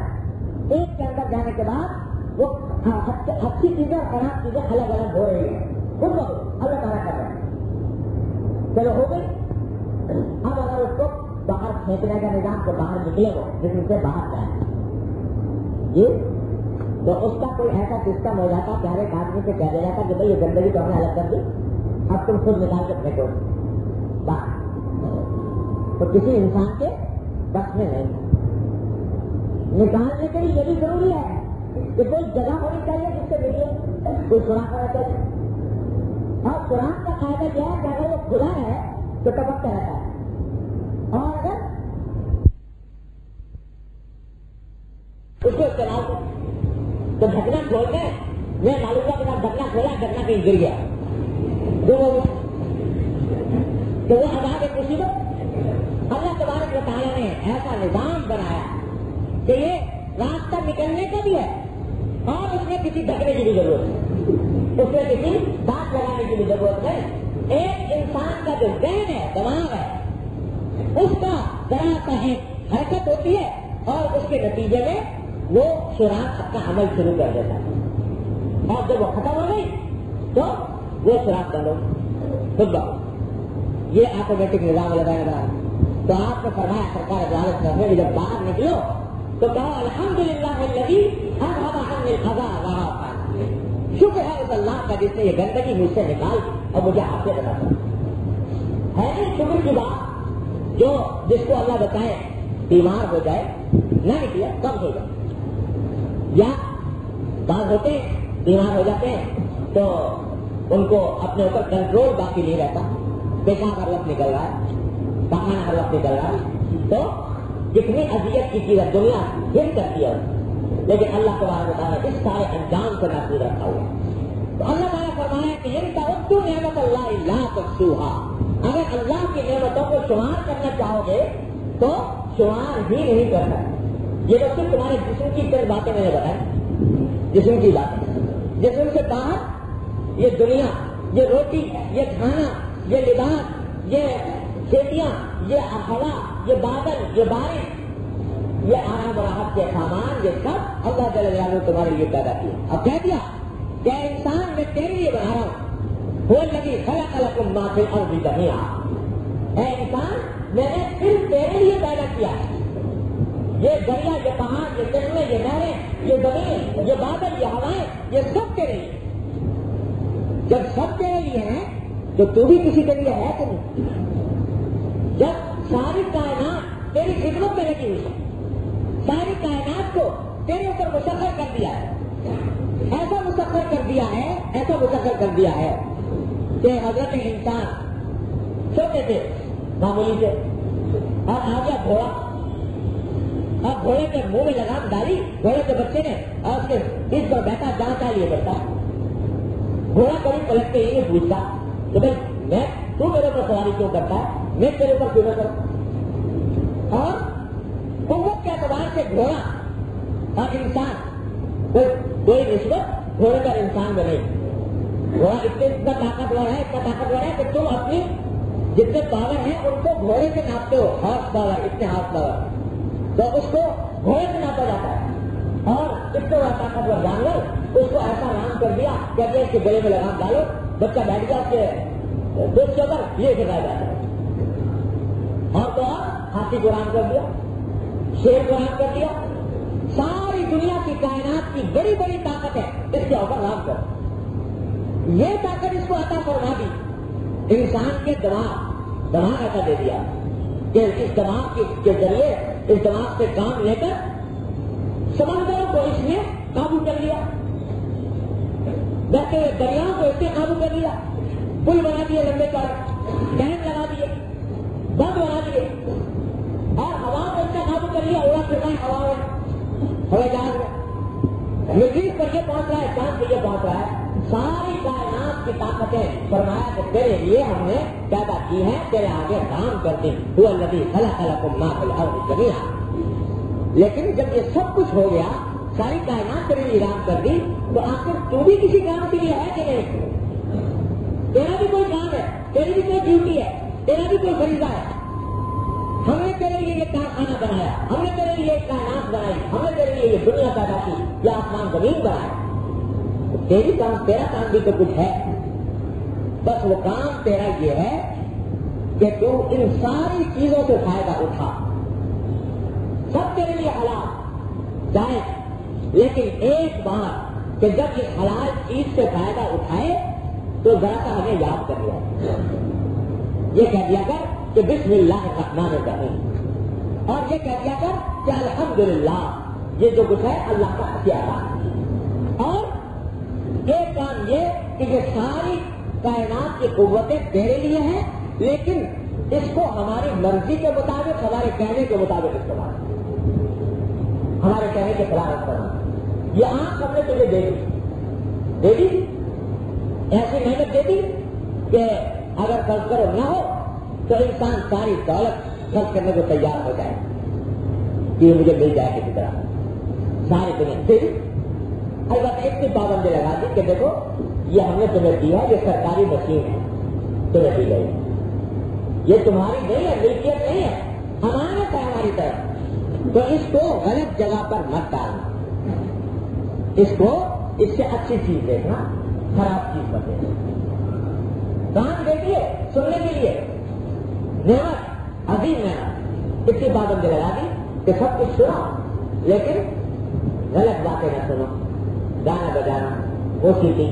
ایک کے اندر جانے کے بعد وہ اچھی چیزیں اور خراب چیزیں الگ الگ ہو رہی ہیں. ان کو اللہ تعالیٰ کر رہے ہیں. چلو ہو گئی. اب اگر اس کو باہر پھینکنے کا نظام تو باہر نکلے گا جسم سے باہر جائے. یہ تو اس کا کوئی ایسا سسٹم ہو جاتا کہ ہر ایک آدمی سے کہہ دیا جاتا کہ بھائی یہ گندگی تو ہم نے الگ کر دی، اب تم خود نکال کے پھینکو بس. تو کسی انسان کے بس میں نہیں. نکالنے کے لیے یہ بھی ضروری ہے کہ کوئی جگہ ہونی چاہیے جس سے ملیے، کوئی سوراخ ہونا چاہیے. اور سوراخ کا قاعدہ یہ ہے کہ اگر وہ کھلا ہے تو ٹپکتا رہتا ہے، اور اگر اس کو استعمال تو ڈھکنا کھول کے میں معلوم ہوا کہ ڈھکنا کھولا، ڈھکنا کہیں گر گیا تو وہ عذاب ایک مصیبت. اللہ تبارک و تعالیٰ نے ایسا نظام بنایا کہ یہ راستہ نکلنے کا بھی ہے اور اس میں کسی ڈھکنے کی بھی ضرورت ہے، اس میں کسی دانت لگانے کی بھی ضرورت ہے. ایک انسان کا جو ذہن ہے، دماغ ہے، اس کا ذرا سا حرکت ہوتی ہے اور اس کے نتیجے میں وہ سوراخ اپنا عمل شروع کر دیتا ہے، اور جب وہ ختم ہو گئی تو وہ سوراخ ڈالو خود بہت. یہ آٹومیٹک نظام لگایا گیا. تو آپ نے فرمایا سرکار عدالت کرنے میں جب باہر نکلو تو کہا الحمدللہ الذی اذھب عنی القضاء وعافا، شکر ہے اس اللہ کا جس نے یہ گندگی مجھ سے نکال اور مجھے آپ سے بتا دیا. ہے شکر کی بات جو جس کو اللہ بتائے بیمار ہو جائے نہ نکلے کم ہو جائے، یا بعض ہوتے ہیں بیمار ہو جاتے ہیں تو ان کو اپنے اوپر کنٹرول باقی نہیں رہتا، پیشاب ہر وقت نکل رہا ہے، پخانہ ہر وقت نکل رہا ہے، تو جتنی اذیت کی چیز دنیا ہل کرتی ہے، لیکن اللہ تبارک و تعالیٰ اس سارے انجام سے محفوظ رکھا ہوا. تو اللہ تعالیٰ فرمایا کہ ان تعدوا نعمت اللہ لا تحصوها، اگر اللہ کی نعمتوں کو شمار کرنا چاہو گے تو شمار ہی نہیں کر سکتے. یہ تو صرف تمہارے جسم کی چند باتیں میں نے بتائی، جسم کی باتیں. جسم سے باہر یہ دنیا، یہ روٹی، یہ کھانا، یہ لباس، یہ کھیتیاں، یہ ہوا، یہ بادل، یہ بارش، یہ آرام و راحت کے سامان، یہ سب اللہ جل جلالہ نے تمہارے لیے پیدا کیا. اب کہہ دیا کہ انسان میں تیرے لیے بنا رہا ہوں، هو الذی خلق لکم ما فی الارض جمیعا. اے انسان میں نے صرف تیرے لیے پیدا کیا ہے. یہ دریا، یہ پہاڑ، یہ چشمے، یہ نہریں، یہ زمین، یہ بادل، یہ ہوائیں، یہ سب تیرے لیے. جب سب تیرے لیے ہیں تو تو بھی کسی کے لیے ہے کہ نہیں؟ جب ساری کائنات تیری خدمت میں لگی ہوئی ہے، ساری کائنات کو تیرے اوپر مسخر کر دیا ہے، ایسا مسخر کر دیا ہے، ایسا مسخر کر دیا ہے کہ حضرت انسان چھوٹے تھے معمولی سے، اور آ گیا گھوڑا، اب گھوڑے کے منہ میں لگام ڈالی گھوڑے کے بچے نے اور اس کے پیٹ پر بیٹھا جہاں چاہ لیے کرتا. گھوڑا کبھی پلٹ کے یہ پوچھتا کہ بھائی تو میرے اوپر سواری کیوں کرتا ہے، میں تیرے اوپر کیوں نہ کروں. اور قوت کے اعتبار سے گھوڑا اور انسان کوئی نسبت گھوڑے کا انسان میں نہیں. گھوڑا اتنا طاقتور ہے کہ تم اپنی جتنے پاور ہیں ان کو گھوڑے سے ناپتے ہو، ہارس پاور، اتنے ہارس پاور، تو اس کو گھوڑے سے ناپا جاتا ہے. اور اتنا بڑا طاقتور جانور اس کو ایسا رام کر دیا کہ اگر اس کے گلے میں لگام ڈالو بچہ بیٹھ گیا اس کے دوست کے اوپر، یہ سکھایا جاتا ہے. اور تو اور ہاتھی کو رام کر دیا، شیر کو رام کر دیا. ساری دنیا کی کائنات کی بڑی بڑی طاقت ہے اس کے اوپر رام کر. یہ طاقت اس کو عطا فرما دی. انسان کے دماغ ایسا دے دیا کہ اس دماغ کے ذریعے اس دماغ سے کام لے کر سمندروں کو اس نے قابو کر لیا، بہتے ہوئے دریاؤں کو اس نے قابو کر لیا، پل بنا دیے لمبے چوڑے، ڈیم لگا دیے، بند بنا دیے، اور ہوا کو اس نے قابو کر لیا. اڑا پھر رہا ہے ہوا میں، ہوائی جہاز میں، مریض پر یہ پہنچ رہا ہے، چاند پہ یہ پہنچ رہا ہے. ساری کائنات کی طاقتیں فرمایا کہ تیرے لیے ہم نے پیدا کی ہے، تیرے آگے کام کرتے ہیں. هو الذی خلق لکم ما فی الارض جمیعا. لیکن جب یہ سب کچھ ہو گیا، ساری کائنات تیرے لیے کام کر دی، تو آخر تو بھی کسی کام کے لیے ہے کہ نہیں؟ تیرا بھی کوئی کام ہے، تیری بھی کوئی ڈیوٹی ہے، تیرا بھی کوئی فریضہ ہے. ہم نے تیرے لیے یہ کارخانہ بنایا، ہم نے تیرے لیے ایک کائنات بنائی، ہم نے تیرے لیے یہ دنیا پیدا کی، یہ آسمان زمین بنایا. تیرا کام بھی تو کچھ ہے. بس وہ کام تیرا یہ ہے کہ تو ان ساری چیزوں سے فائدہ اٹھا. سب تیرے لیے حلال جائز، لیکن ایک بار کہ جب یہ حلال چیز سے فائدہ اٹھائے تو ذرا سا ہمیں یاد کر لیا، یہ کہہ دیا کر کہ بسم اللہ الرحمن الرحیم، اور یہ کہہ دیا کر کہ الحمدللہ، یہ جو کچھ ہے اللہ کا عطیہ ہے۔ اور ایک کام یہ کہ یہ ساری کائنات کی قوتیں تیرے لیے ہیں، لیکن اس کو ہماری مرضی کے مطابق، ہمارے کہنے کے مطابق استعمال، ہمارے کہنے کے خلاف استعمال۔ یہ آنکھ ہم نے تجھے دے دی، ایسی محنت دے دی کہ اگر خرچ کرو نہ ہو تو انسان ساری دولت خرچ کرنے کو تیار ہو جائے کہ یہ مجھے مل جائے کسی طرح، ساری دنیا دے دی۔ البتہ اتنی پابندی لگا دی کہ دیکھو یہ ہم نے تمہیں دیا، یہ سرکاری مشین ہے، تمہیں دی گئی، یہ تمہاری نہیں ہے، ملکیت نہیں ہے، امانت ہے ہماری طرف، تو اس کو غلط جگہ پر مت ڈالنا، اس کو اس سے اچھی چیز دیکھنا، خراب چیز مت دیکھنا۔ کان دے دیے سننے کے لیے، نعمت عظیم نعمت، اتنی پابندی لگا دی کہ سب کچھ سنا لیکن غلط باتیں نہ سنو، گانا بجانا، موسیقی،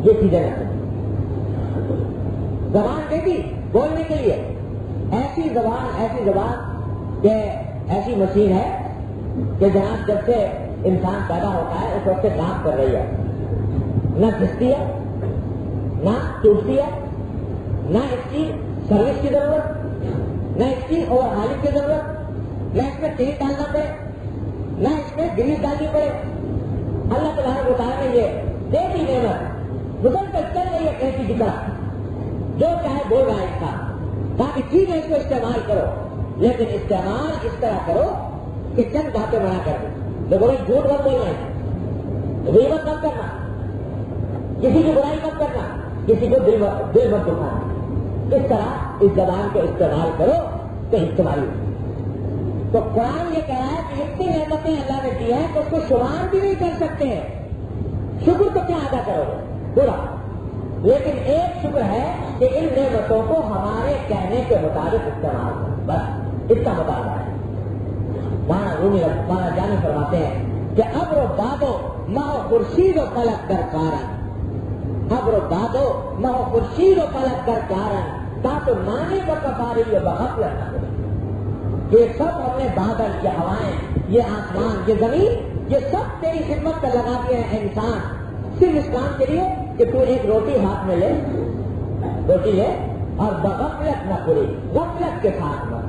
یہ چیزیں نہ سنو۔ زبان دے دی بولنے کے لیے، ایسی زبان کہ ایسی مشین ہے کہ جہاں جب سے انسان پیدا ہوتا ہے اس وقت سے کام کر رہی ہے، نہ گھستی ہے، نہ ٹوٹتی ہے، نہ اس کی سروس کی ضرورت، نہ اس کی اوور ہالنگ کی ضرورت، نہ اس میں تیل ڈالنا پڑے، نہ اس میں گریس ڈالنی پڑے۔ اللہ تبارک و تعالیٰ نے یہ دے دی نعمت، مسلسل چل رہی ہے کیسی کی طرح، جو چاہے بول رہا ہے انسان، باقی ٹھیک ہے اس کو استعمال کرو، لیکن استعمال اس طرح کرو کہ چند باتیں بنا کر دیں۔ دیکھو بھائی جھوٹ مت بولنا ہے، غیبت مت کرنا، کسی کی برائی مت کرنا، کسی کو دل مت دکھانا، اس طرح اس زبان کو استعمال کرو تو استعمال۔ تو قرآن یہ کہہ رہا ہے کہ اتنی نعمتیں اللہ نے دی ہیں کہ اس کو شمار بھی نہیں کر سکتے ہیں، شکر تو کیا ادا کرو گے پورا، لیکن ایک شکر ہے کہ ان نعمتوں کو ہمارے کہنے کے مطابق استعمال کرو، بس اتنا مطالبہ ہے۔ مانا جانے فرماتے ہیں کہ ابر و بادو ماہ خورشید و فلک در کارن، ابر و بادو ماہ خورشید و فلک در کارن، تا تو مانے کا کفاری یہ بغفلت نہ ہو۔ یہ سب ہم نے بادل، یہ ہوائیں، یہ آسمان، یہ زمین، یہ سب تیری خدمت کر لگا دیا ہے انسان، صرف اس کام کے لیے کہ تو ایک روٹی ہاتھ میں لے، روٹی لے اور بغفلت نہ پوری، غفلت کے ساتھ نہ،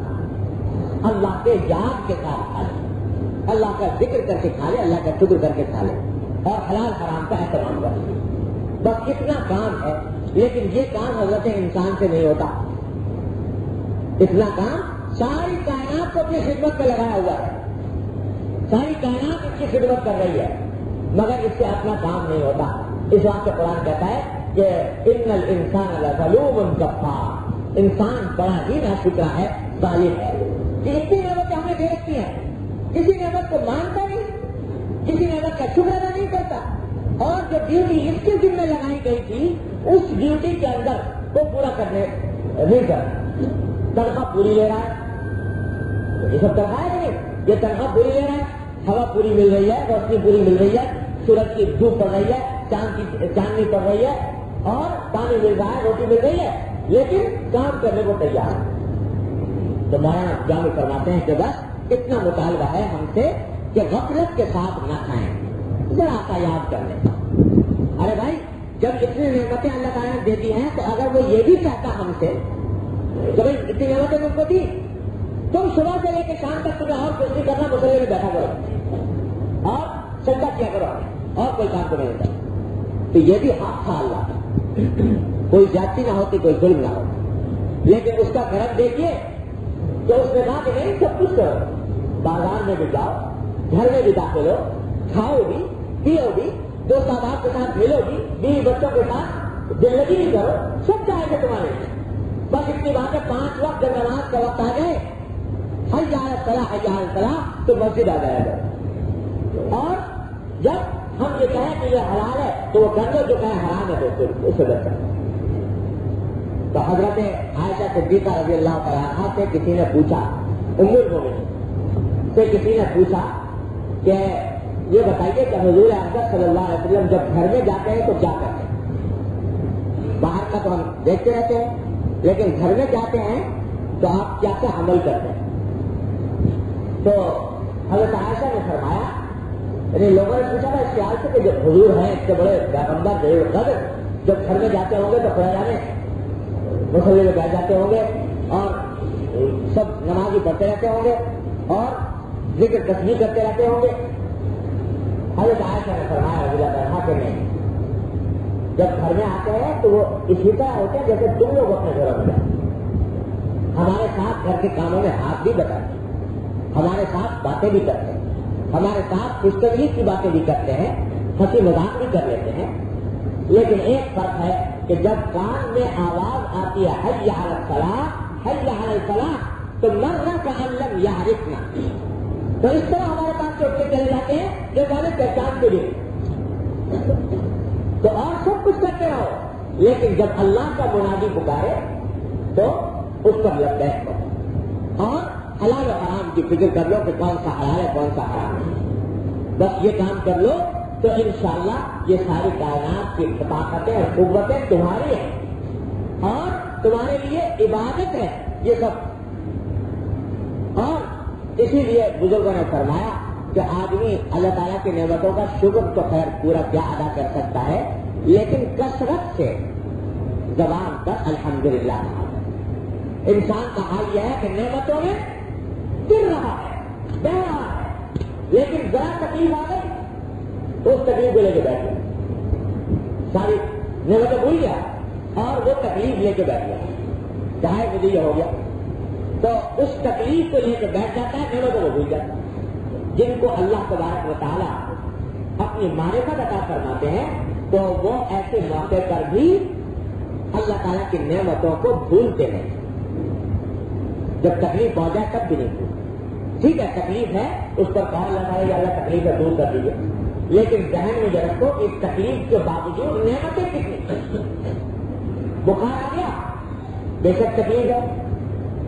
اللہ کے یاد کے ساتھ کھا لے، اللہ کا ذکر کر کے کھا لے، اللہ کا شکر کر کے کھا لے، اور حلال حرام کا احترام کر لے۔ بس اتنا کام ہے، لیکن یہ کام حضرت انسان سے نہیں ہوتا، اتنا کام ساری کائنات کو اپنی خدمت میں لگایا ہوا ہے، ساری کائنات اس کی خدمت کر رہی ہے، مگر اس سے اپنا کام نہیں ہوتا۔ اس واسطے قرآن کہتا ہے کہ ان الانسان لظلوم کفار، انسان بڑا ہی ناشکرا ہے، ظالم ہے، کہ اتنی نعمتیں ہمیں دے رکھی ہیں، کسی نعمت کو مانتا نہیں، کسی نعمت کا شکر ادا نہیں کرتا، اور جو ڈیوٹی اس کے ذمہ لگائی گئی تھی اس ڈیوٹی کے اندر وہ پورا کرنے نہیں کرتا، تنخواہ پوری لے رہا ہے، یہ سب تنخواہ ہے نہیں، یہ تنخواہ پوری لے رہا ہے، ہوا پوری مل رہی ہے، روشنی پوری مل رہی ہے، سورج کی دھوپ پڑ رہی ہے، چاندنی پڑ رہی ہے، اور پانی مل رہا ہے، روٹی مل رہی ہے، لیکن کام کرنے کو تیار ہے۔ تو مولانا جامع فرماتے ہیں کہ بس اتنا مطالبہ ہے ہم سے کہ غفلت کے ساتھ نہ کھائیں، ذرا سا یاد کر لیں۔ ارے بھائی جب اتنی نعمتیں اللہ تعالیٰ نے دے دی ہیں تو اگر وہ یہ بھی چاہتا ہم سے کہ بھائی اتنی نعمتیں تم کو دی، تم صبح سے لے کے شام تک تمہیں اور کچھ نہیں کرنا، مسئلے میں بیٹھا کرو اور سجدہ کیا کرو اور کوئی کام تو نہیں ہوتا، تو یہ بھی حق تھا اللہ کا، کوئی زیادتی نہ ہوتی، کوئی ظلم نہ ہوتی، لیکن اس کا کرم دیکھیے کہ اس نے کہا کہ نہیں سب کچھ کرو، بازار میں بھی جاؤ، گھر میں بھی داخل ہو، کھاؤ بھی، پیو بھی، دوست احباب کے ساتھ ملو بھی، بیوی بچوں کے ساتھ زندگی بھی کرو، سب چاہے گا تمہارے، بس اتنی بات ہے 5 وقت جب نماز کا وقت آ جائے، حی علی الصلاۃ حی علی الفلاح، تو مسجد آ جائے گا، اور جب ہم یہ کہیں کہ یہ حلال ہے تو وہ کر دو، جو کہیں حرام ہے تو اس سے بچ جائے۔ تو حضرت عائشہ صدیقہ رضی اللہ تعالیٰ عنہا سے کسی نے پوچھا، ام المومنین سے کسی نے پوچھا کہ یہ بتائیے کہ حضور اکرم صلی اللہ علیہ وسلم جب گھر میں جاتے ہیں تو کیا کرتے ہیں؟ باہر کا تو ہم دیکھتے رہتے ہیں، لیکن گھر میں جاتے ہیں تو آپ کیا کیا عمل کرتے ہیں؟ تو حضرت عائشہ نے فرمایا، یعنی لوگوں نے پوچھا تھا اس خیال سے کہ جب حضور ہیں اتنے بڑے پیغمبر دے قدر، جب گھر میں جاتے ہوں گے تو خدا جانے مسلے میں بیٹھ جاتے ہوں گے اور سب نمازی پڑھتے رہتے ہوں گے اور ذکر تسبیح کرتے رہتے ہوں گے۔ حضرت عائشہ نے فرمایا رضی اللہ عنہا کہ نہیں، جب گھر میں آتے ہیں تو وہ اسی طرح ہوتے ہیں جیسے تم لوگ اپنے گھروں میں جاتے، ہمارے ساتھ گھر کے کاموں میں ہاتھ بھی بتاتے ہیں، ہمارے ساتھ باتیں بھی کرتے ہیں، ہمارے ساتھ خوشگواری کی باتیں بھی کرتے ہیں، ہنسی مذاق بھی کر لیتے ہیں، لیکن ایک فرق ہے کہ جب کان میں آواز آتی ہے حی علی الصلاۃ حی علی الفلاح تو مرنا کا لم یعرفنا، تو اس طرح ہمارے پاس چوٹ کے چلے جاتے ہیں جو ہمیں پہچان کے لیے، تو اور سب کچھ کرتے رہو، لیکن جب اللہ کا منادی پکارے تو اس پر لبیک کرو اور حلال و حرام کی فکر کر لو کہ کون سا حلال ہے کون سا حرام ہے، بس یہ کام کر لو تو انشاءاللہ یہ ساری کائنات کی طاقتیں اور قوتیں تمہاری ہیں اور تمہارے لیے عبادت ہے یہ سب۔ اور اسی لیے بزرگوں نے فرمایا کہ آدمی اللہ تعالیٰ کی نعمتوں کا شکر تو خیر پورا کیا ادا کر سکتا ہے، لیکن کثرت سے زبان پر الحمدللہ انسان کا حال یہ ہے کہ نعمتوں میں گر رہا ہے بہ رہا ہے، لیکن ذرا تکلیف آ گئی تو اس تکلیف کو لے کے بیٹھ گیا، ساری نعمتیں بھول گیا اور وہ تکلیف لے کے بیٹھ گیا، چاہے مجھے یہ ہو گیا تو اس تکلیف کو لے کے بیٹھ جاتا ہے، نعمتوں کو بھول جاتا ہے۔ جن کو اللہ تبارک و تعالیٰ اپنی معرفت عطا فرماتے ہیں تو وہ ایسے موقع پر بھی اللہ تعالیٰ کی نعمتوں کو بھولتے نہیں، جب تکلیف پہنچ جائے تب بھی نہیں بھولتے۔ ٹھیک ہے تکلیف ہے اس پر کہا اللہ تعالیٰ یا اللہ تکلیف ہے دور کر دیجیے، لیکن ذہن میں یہ رکھو اس تکلیف کے باوجود نعمتیں کتنی، بخار آ گیا بے شک تکلیف ہے،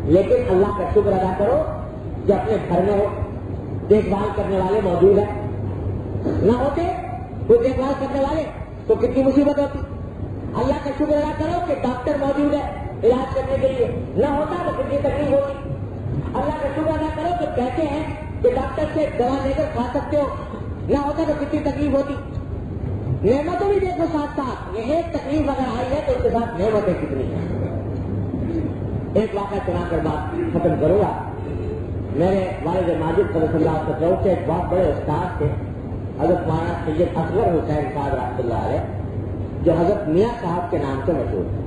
لیکن اللہ کا شکر ادا کرو کہ اپنے گھر میں ہو، دیکھ بھال کرنے والے موجود ہیں، نہ ہوتے کوئی دیکھ بھال کرنے والے تو کتنی مصیبت ہوتی۔ اللہ کا شکر ادا کرو کہ ڈاکٹر موجود ہے علاج کرنے کے لیے، نہ ہوتا تو کتنی تکلیف ہوتی۔ اللہ کا شکر ادا کرو کہ کہتے ہیں کہ ڈاکٹر سے دوا لے کر کھا سکتے ہو، نہ ہوتا تو کتنی تکلیف ہوتی۔ نعمتوں بھی دیکھو ساتھ ساتھ، یہ ایک تکلیف اگر آئی ہے تو اس کے ساتھ نعمتیں کتنی ہیں۔ ایک واقعہ سنا کر بات ختم کروں گا۔ میرے والد ماجد صلی اللہ علیہ وسلم کے ایک بہت بڑے استاد تھے حضرت مولانا سید اصغر حسین صاحب رحمۃ اللہ علیہ، جو حضرت میاں صاحب کے نام سے مشہور تھے،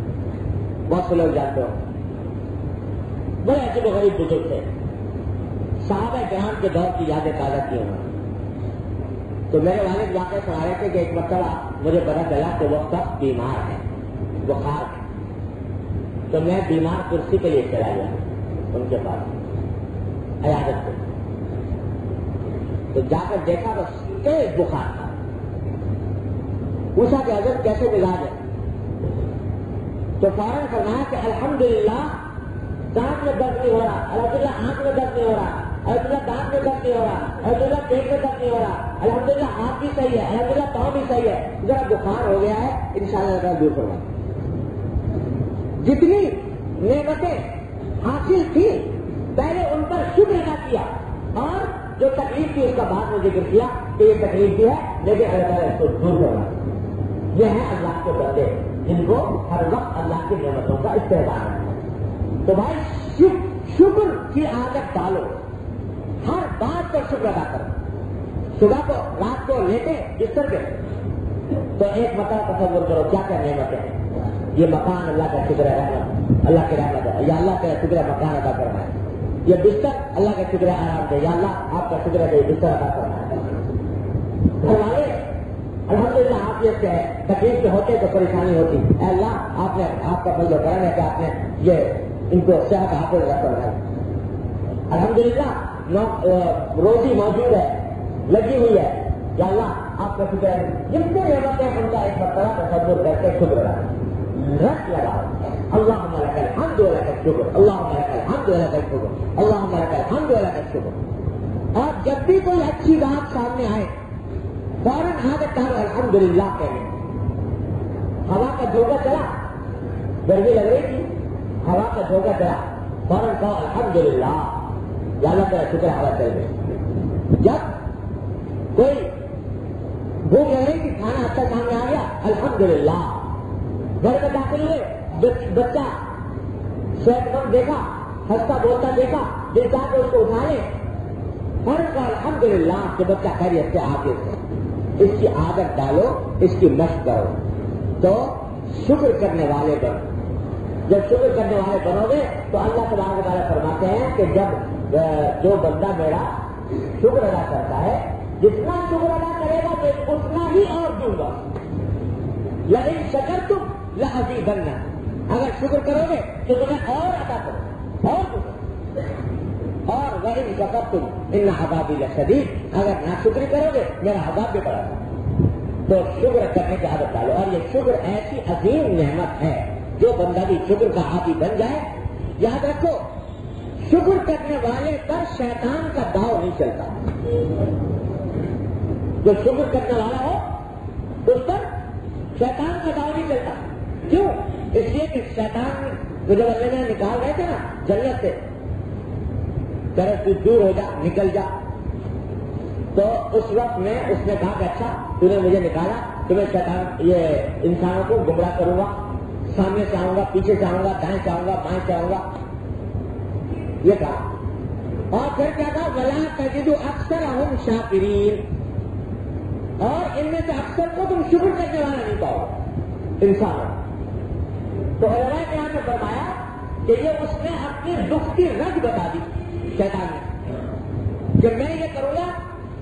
بہت سے لوگ جانتے ہو، بڑے عجیب و غریب بزرگ تھے، صحابہ کرام کے دور کی یادیں تازہ کی انہوں نے۔ تو میرے والد واقعہ سنا رہے تھے کہ ایک مرتبہ مجھے پتا چلا کہ وہ سخت بیمار ہے، بخار ہے، تو میں بیمار کرسی کے لیے چلا گیا ان کے پاس عیادت کو، تو جا کر دیکھا بس تیز بخار تھا، پوچھا کہ حضرت کیسے مزاج ہے، تو فوراً فرمایا کہ الحمدللہ دانت میں درد نہیں ہو رہا، الحمدللہ آنکھ میں درد نہیں ہو رہا، الحمدللہ دانت میں درد نہیں ہو رہا، الحمدللہ پیٹ میں درد نہیں ہو رہا، الحمدللہ ہاتھ بھی صحیح ہے، الحمدللہ پاؤں بھی صحیح ہے، ذرا بخار ہو گیا ہے انشاءاللہ تعالیٰ دور کرنا۔ جتنی نعمتیں حاصل تھی پہلے ان پر شکر ادا کیا، اور جو تکلیف تھی اس کا بعد میں ذکر کیا کہ یہ تکلیف بھی ہے لیکن اللہ تعالیٰ اس کو دور کرنا۔ یہ ہے اللہ کے بندے جن کو ہر وقت اللہ کی نعمتوں کا استعمال ہے۔ تو بھائی شکر کی عادت ڈالو، ہر بات پر شکر ادا کرو۔ صبح کو رات کو لیتے بستر پہ تو ایک مرتبہ تصور کرو کیا کیا نعمتیں ہیں، یہ مکان اللہ کا شکر ہے، رحمت اللہ کی رحمت ہے، یا اللہ کا شکر ہے مکان ادا کرنا ہے، یہ بستر اللہ کا شکر ہے آرام دے، یا اللہ آپ کا شکر ہے کہ یہ بستر ادا کرنا ہے۔ گھر والے الحمدللہ عافیت سے ہے، تکلیف سے ہوتے تو پریشانی ہوتی، اے اللہ آپ کا فضل و کرم ہے کہ آپ نے یہ ان کو صحت حاصل رکھا ہے، الحمدللہ روزی موجود ہے لگی ہوئی ہے، یا اللہ آپ کا شکر ہے، جتنے نعمتیں ہیں ان کا ایک مرتبہ تصور کر کے شکر رکھ لگا، اللہم لک الحمد ولک الشکر، اللہم لک الحمد ولک الشکر، اللہم لک الحمد ولک الشکر۔ اور جب بھی کوئی اچھی بات سامنے آئے فوراً عادت ڈالو الحمدللہ کہنے. ہوا کا جھونکا چلا, گرمی لگ رہی تھی, ہوا کا جھونکا چلا, فوراً کہو الحمدللہ, یا اللہ تعالیٰ شکر ہوا چل گئی. جب کوئی بھوک لگ رہی تھی, کھانا اچھا سامنے آ گیا, الحمدللہ. گھر میں داخل ہوئے, بچہ صحت مند دیکھا, ہنستا بولتا دیکھا, دل چاہ کے اس کو اٹھا لے, فرض کا الحمدللہ کہ بچہ خیریت سے آگے سے. اس کی عادت ڈالو, اس کی مشق کرو, تو شکر کرنے والے بنو. جب شکر کرنے والے بنو گے تو اللہ تبارک و تعالیٰ فرماتے ہیں کہ جب جو بندہ میرا شکر ادا کرتا ہے, جتنا شکر ادا کرے گا میں اتنا ہی اور دوں گا. لئن شکرتم لأزیدنہ, اگر شکر کرو گے تو تمہیں اور عطا کرو, اور دوں گا. اور وَإِن كَفَرْتُمْ إِنَّ عَذَابِي لَشَدِيدٌ, اگر ناشکری کرو گے میرا عذاب بھی بڑا ہے. تو شکر کرنے کی عادت ڈالو. اور یہ شکر ایسی عظیم نعمت ہے, جو بندہ بھی شکر کا عادی بن جائے. یاد رکھو, شکر کرنے والے پر شیطان کا داؤ نہیں چلتا. جو شکر کرنے والا ہو اس پر شیطان کا داؤ نہیں چلتا. کیوں؟ اس لیے کہ شیطان کو جب اللہ نے نکال رہے تھے نا جنت سے, طرف سے دور ہو جا, نکل جا, تو اس وقت میں اس نے کہا کہ اچھا تو نے مجھے نکالا, تو میں شیطان یہ انسانوں کو گمراہ کروں گا, سامنے سے آؤں گا, پیچھے سے آؤں گا, دائیں سے آؤں گا, بائیں سے آؤں گا, یہ کہا. اور پھر کیا کہا, وَلَا تَجِدُ أَكْثَرَهُمْ شَاكِرِينَ, اور ان میں سے اکثر کو تم شکر کرنے والا نہیں پاؤ انسان. تو علماء کرام نے فرمایا کہ یہ اس نے اپنی دکھ کی رنگ بتا دی شیطان نے, کہ میں یہ کروں گا,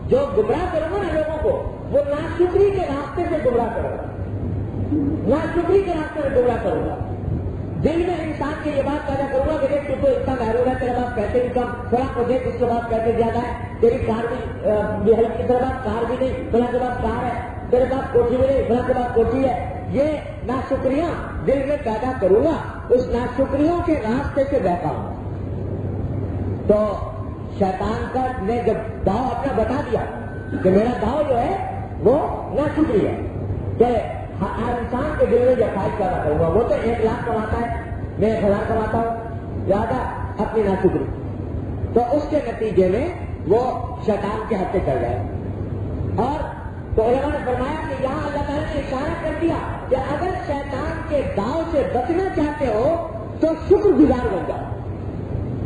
جو گمراہ کروں گا نا لوگوں کو, وہ ناشکری کے راستے سے گمراہ کروں گا, ناشکری کے راستے سے گمراہ کروں گا. دل میں انسان کی یہ بات پیدا کروں گا کہ دیکھ تو اتنا محروم ہے, تیرے پاس پیسے بھی کم, فلاں کو دیکھ اس کے پاس پیسے زیادہ ہے, تیری کار بھی ہلکی, تیرے پاس کار بھی نہیں, فلاں کے پاس کار ہے, تیرے پاس کوٹھی بھی نہیں, فلاں کے پاس کوٹھی ہے. یہ ناشکریاں دل میں پیدا کروں گا, اس ناشکریوں کے راستے سے بہتا ہوں. تو شیطان کا نے جب داؤ اپنا بتا دیا کہ میرا داؤ جو ہے وہ ناشکری ہے, کہ ہر انسان کے دل میں یہ خواہش پیدا کروں گا, وہ تو 1 لاکھ کماتا ہے, میں 1000 کماتا ہوں, زیادہ اپنی ناشکری. تو اس کے نتیجے میں وہ شیطان کے ہاتھ سے چل گئے. اور تو علماء نے فرمایا کہ یہاں اللہ تعالیٰ نے اشارہ کر دیا کہ اگر شیطان کے داؤ سے بچنا چاہتے ہو تو شکر گزار بن جاؤ.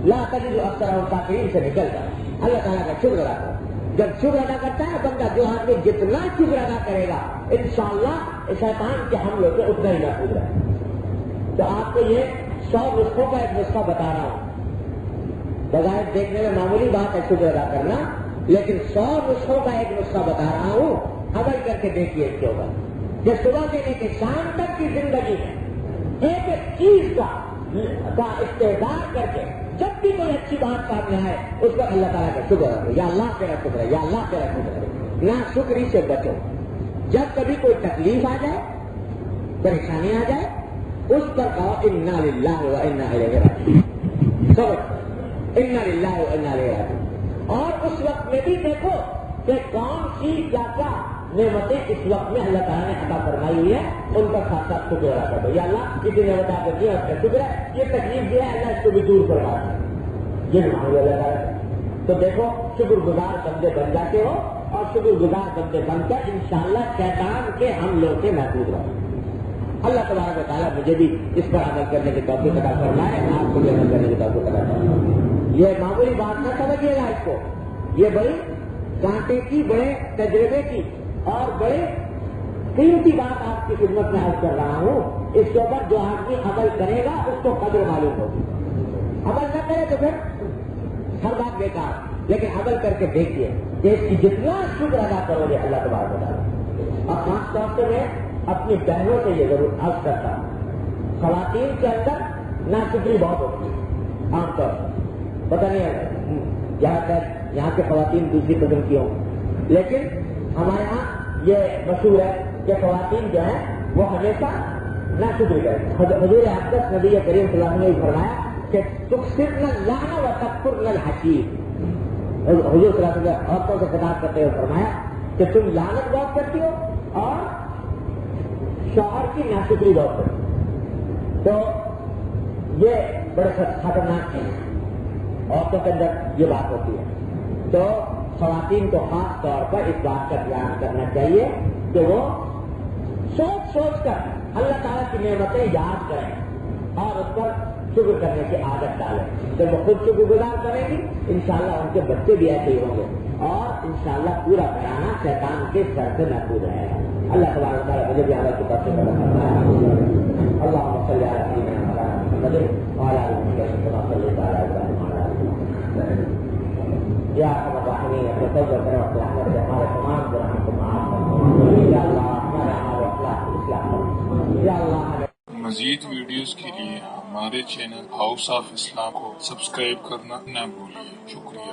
لا تجد اکثرهم شاکرین سے نکل جاؤ, اللہ تعالیٰ کا شکر ادا کرو. جب شکر ادا کرتا ہے بندہ, جو آدمی جتنا شکر ادا کرے گا انشاءاللہ شیطان کے حملوں سے اتنا ہی محفوظ رہے. تو آپ کو یہ 100 نسخوں کا ایک نسخہ بتا رہا ہوں. بظاہر دیکھنے میں معمولی بات ہے شکر ادا کرنا, لیکن 100 نسخوں کا ایک نسخہ بتا رہا ہوں, عمل کر کے دیکھیے اس کے اوپر. کہ صبح سے لے کے شام تک کی زندگی میں ایک ایک چیز کا استعداد کر کے جب بھی کوئی اچھی بات سامنے آئے اس پر اللہ تعالیٰ کا شکر کرو, یا اللہ تیرا شکر ہے, یا اللہ تیرا شکر ہے. نہ شکری سے بچو. جب کبھی کوئی تکلیف آ جائے, پریشانی آ جائے, اس پر کہو انا للہ و انا الیہ راجعون, صبر, انا للہ و انا الیہ راجعون. اور اس وقت میں بھی دیکھو کہ کون سی کیا کیا نعمتیں اس وقت میں اللہ تعالیٰ نے عطا فرمائی ہوئی ہے, ان کا ساتھ ساتھ شکر ادا کر دو. یا اللہ کسی نعمت آپ نے دیا اس کا شکر ہے, یہ تکلیف دیا ہے اللہ اس کو بھی دور کروا دے, یہ مانگو اللہ تعالیٰ. تو دیکھو شکر گزار بندے بن جاتے ہو, اور شکر گزار بندے بن کر انشاءاللہ شیطان کے حملوں سے محفوظ رہو. اللہ تبارک و تعالیٰ مجھے بھی اس پر عمل کرنے کی توفیق عطا فرمائے, آپ کو بھی عمل کرنے کی توفیق عطا فرمائے. یہ معمولی بات نہ سمجھیے گا اس کو, یہ بڑی کانٹے کی, بڑے تجربے کی اور بڑے قیمتی بات آپ کی خدمت میں عرض کر رہا ہوں. اس کے اوپر جو آدمی عمل کرے گا اس کو قدر معلوم ہوگی. عمل نہ کرے تو پھر ہر بات بیکار, لیکن عمل کر کے دیکھیے کہ اس کی جتنا شکر ادا کرو گے اللہ تبارک و تعالیٰ. اور خاص طور سے میں اپنی بہنوں سے یہ ضرور عرض کرتا ہوں, خواتین کے اندر ناشکری بہت ہوتی ہے عام طور پر, پتہ نہیں ہے یہاں کے خواتین دوسری قسم کی ہوں, لیکن ہمارے ہاں یہ مشہور ہے کہ خواتین جو ہیں وہ ہمیشہ ناشکری کریں. حضور اقدس نبی کریم صلی اللہ علیہ وسلم نے فرمایا کہ تکثرن اللعن و تکفرن الحکیم. حضور صلی اللہ علیہ وسلم عورتوں سے خطاب کرتے ہوئے فرمایا کہ تم لعنت بہت کرتی ہو اور شوہر کی ناشکری بہت کرتی ہو. تو یہ بڑے خطرناک ہے. عورتوں کے اندر یہ بات ہوتی ہے. تو خواتین کو خاص طور پر اس بات کا دھیان کرنا چاہیے کہ وہ سوچ سوچ کر اللہ تعالیٰ کی نعمتیں یاد کریں اور اس پر شکر کرنے کی عادت ڈالیں. جب وہ خود شکر گزار کریں گی انشاءاللہ ان کے بچے بھی ایسے ہی ہوں گے اور انشاءاللہ پورا گھرانہ شیطان کے سر سے محفوظ رہے گا. اللہ تبارک و تعالیٰ مجھے بھی اللہ کی طرف سے مدد فرمائے. اللہم صلی علی سیدنا محمد وعلی آل محمد کما صلیت علی ابراہیم وعلی آل ابراہیم. یا ارحم الراحمین اپنے توبہ کرو اپنے رحمت سے ہمارے تمام گناہوں کو معاف کرو. یا اللہ ہمارے اعمال و اخلاق کو اصلاح کرو. یا اللہ مزید ویڈیوز کے لیے ہمارے چینل ہاؤس آف اسلام کو سبسکرائب کرنا نہ بھولیے. شکریہ.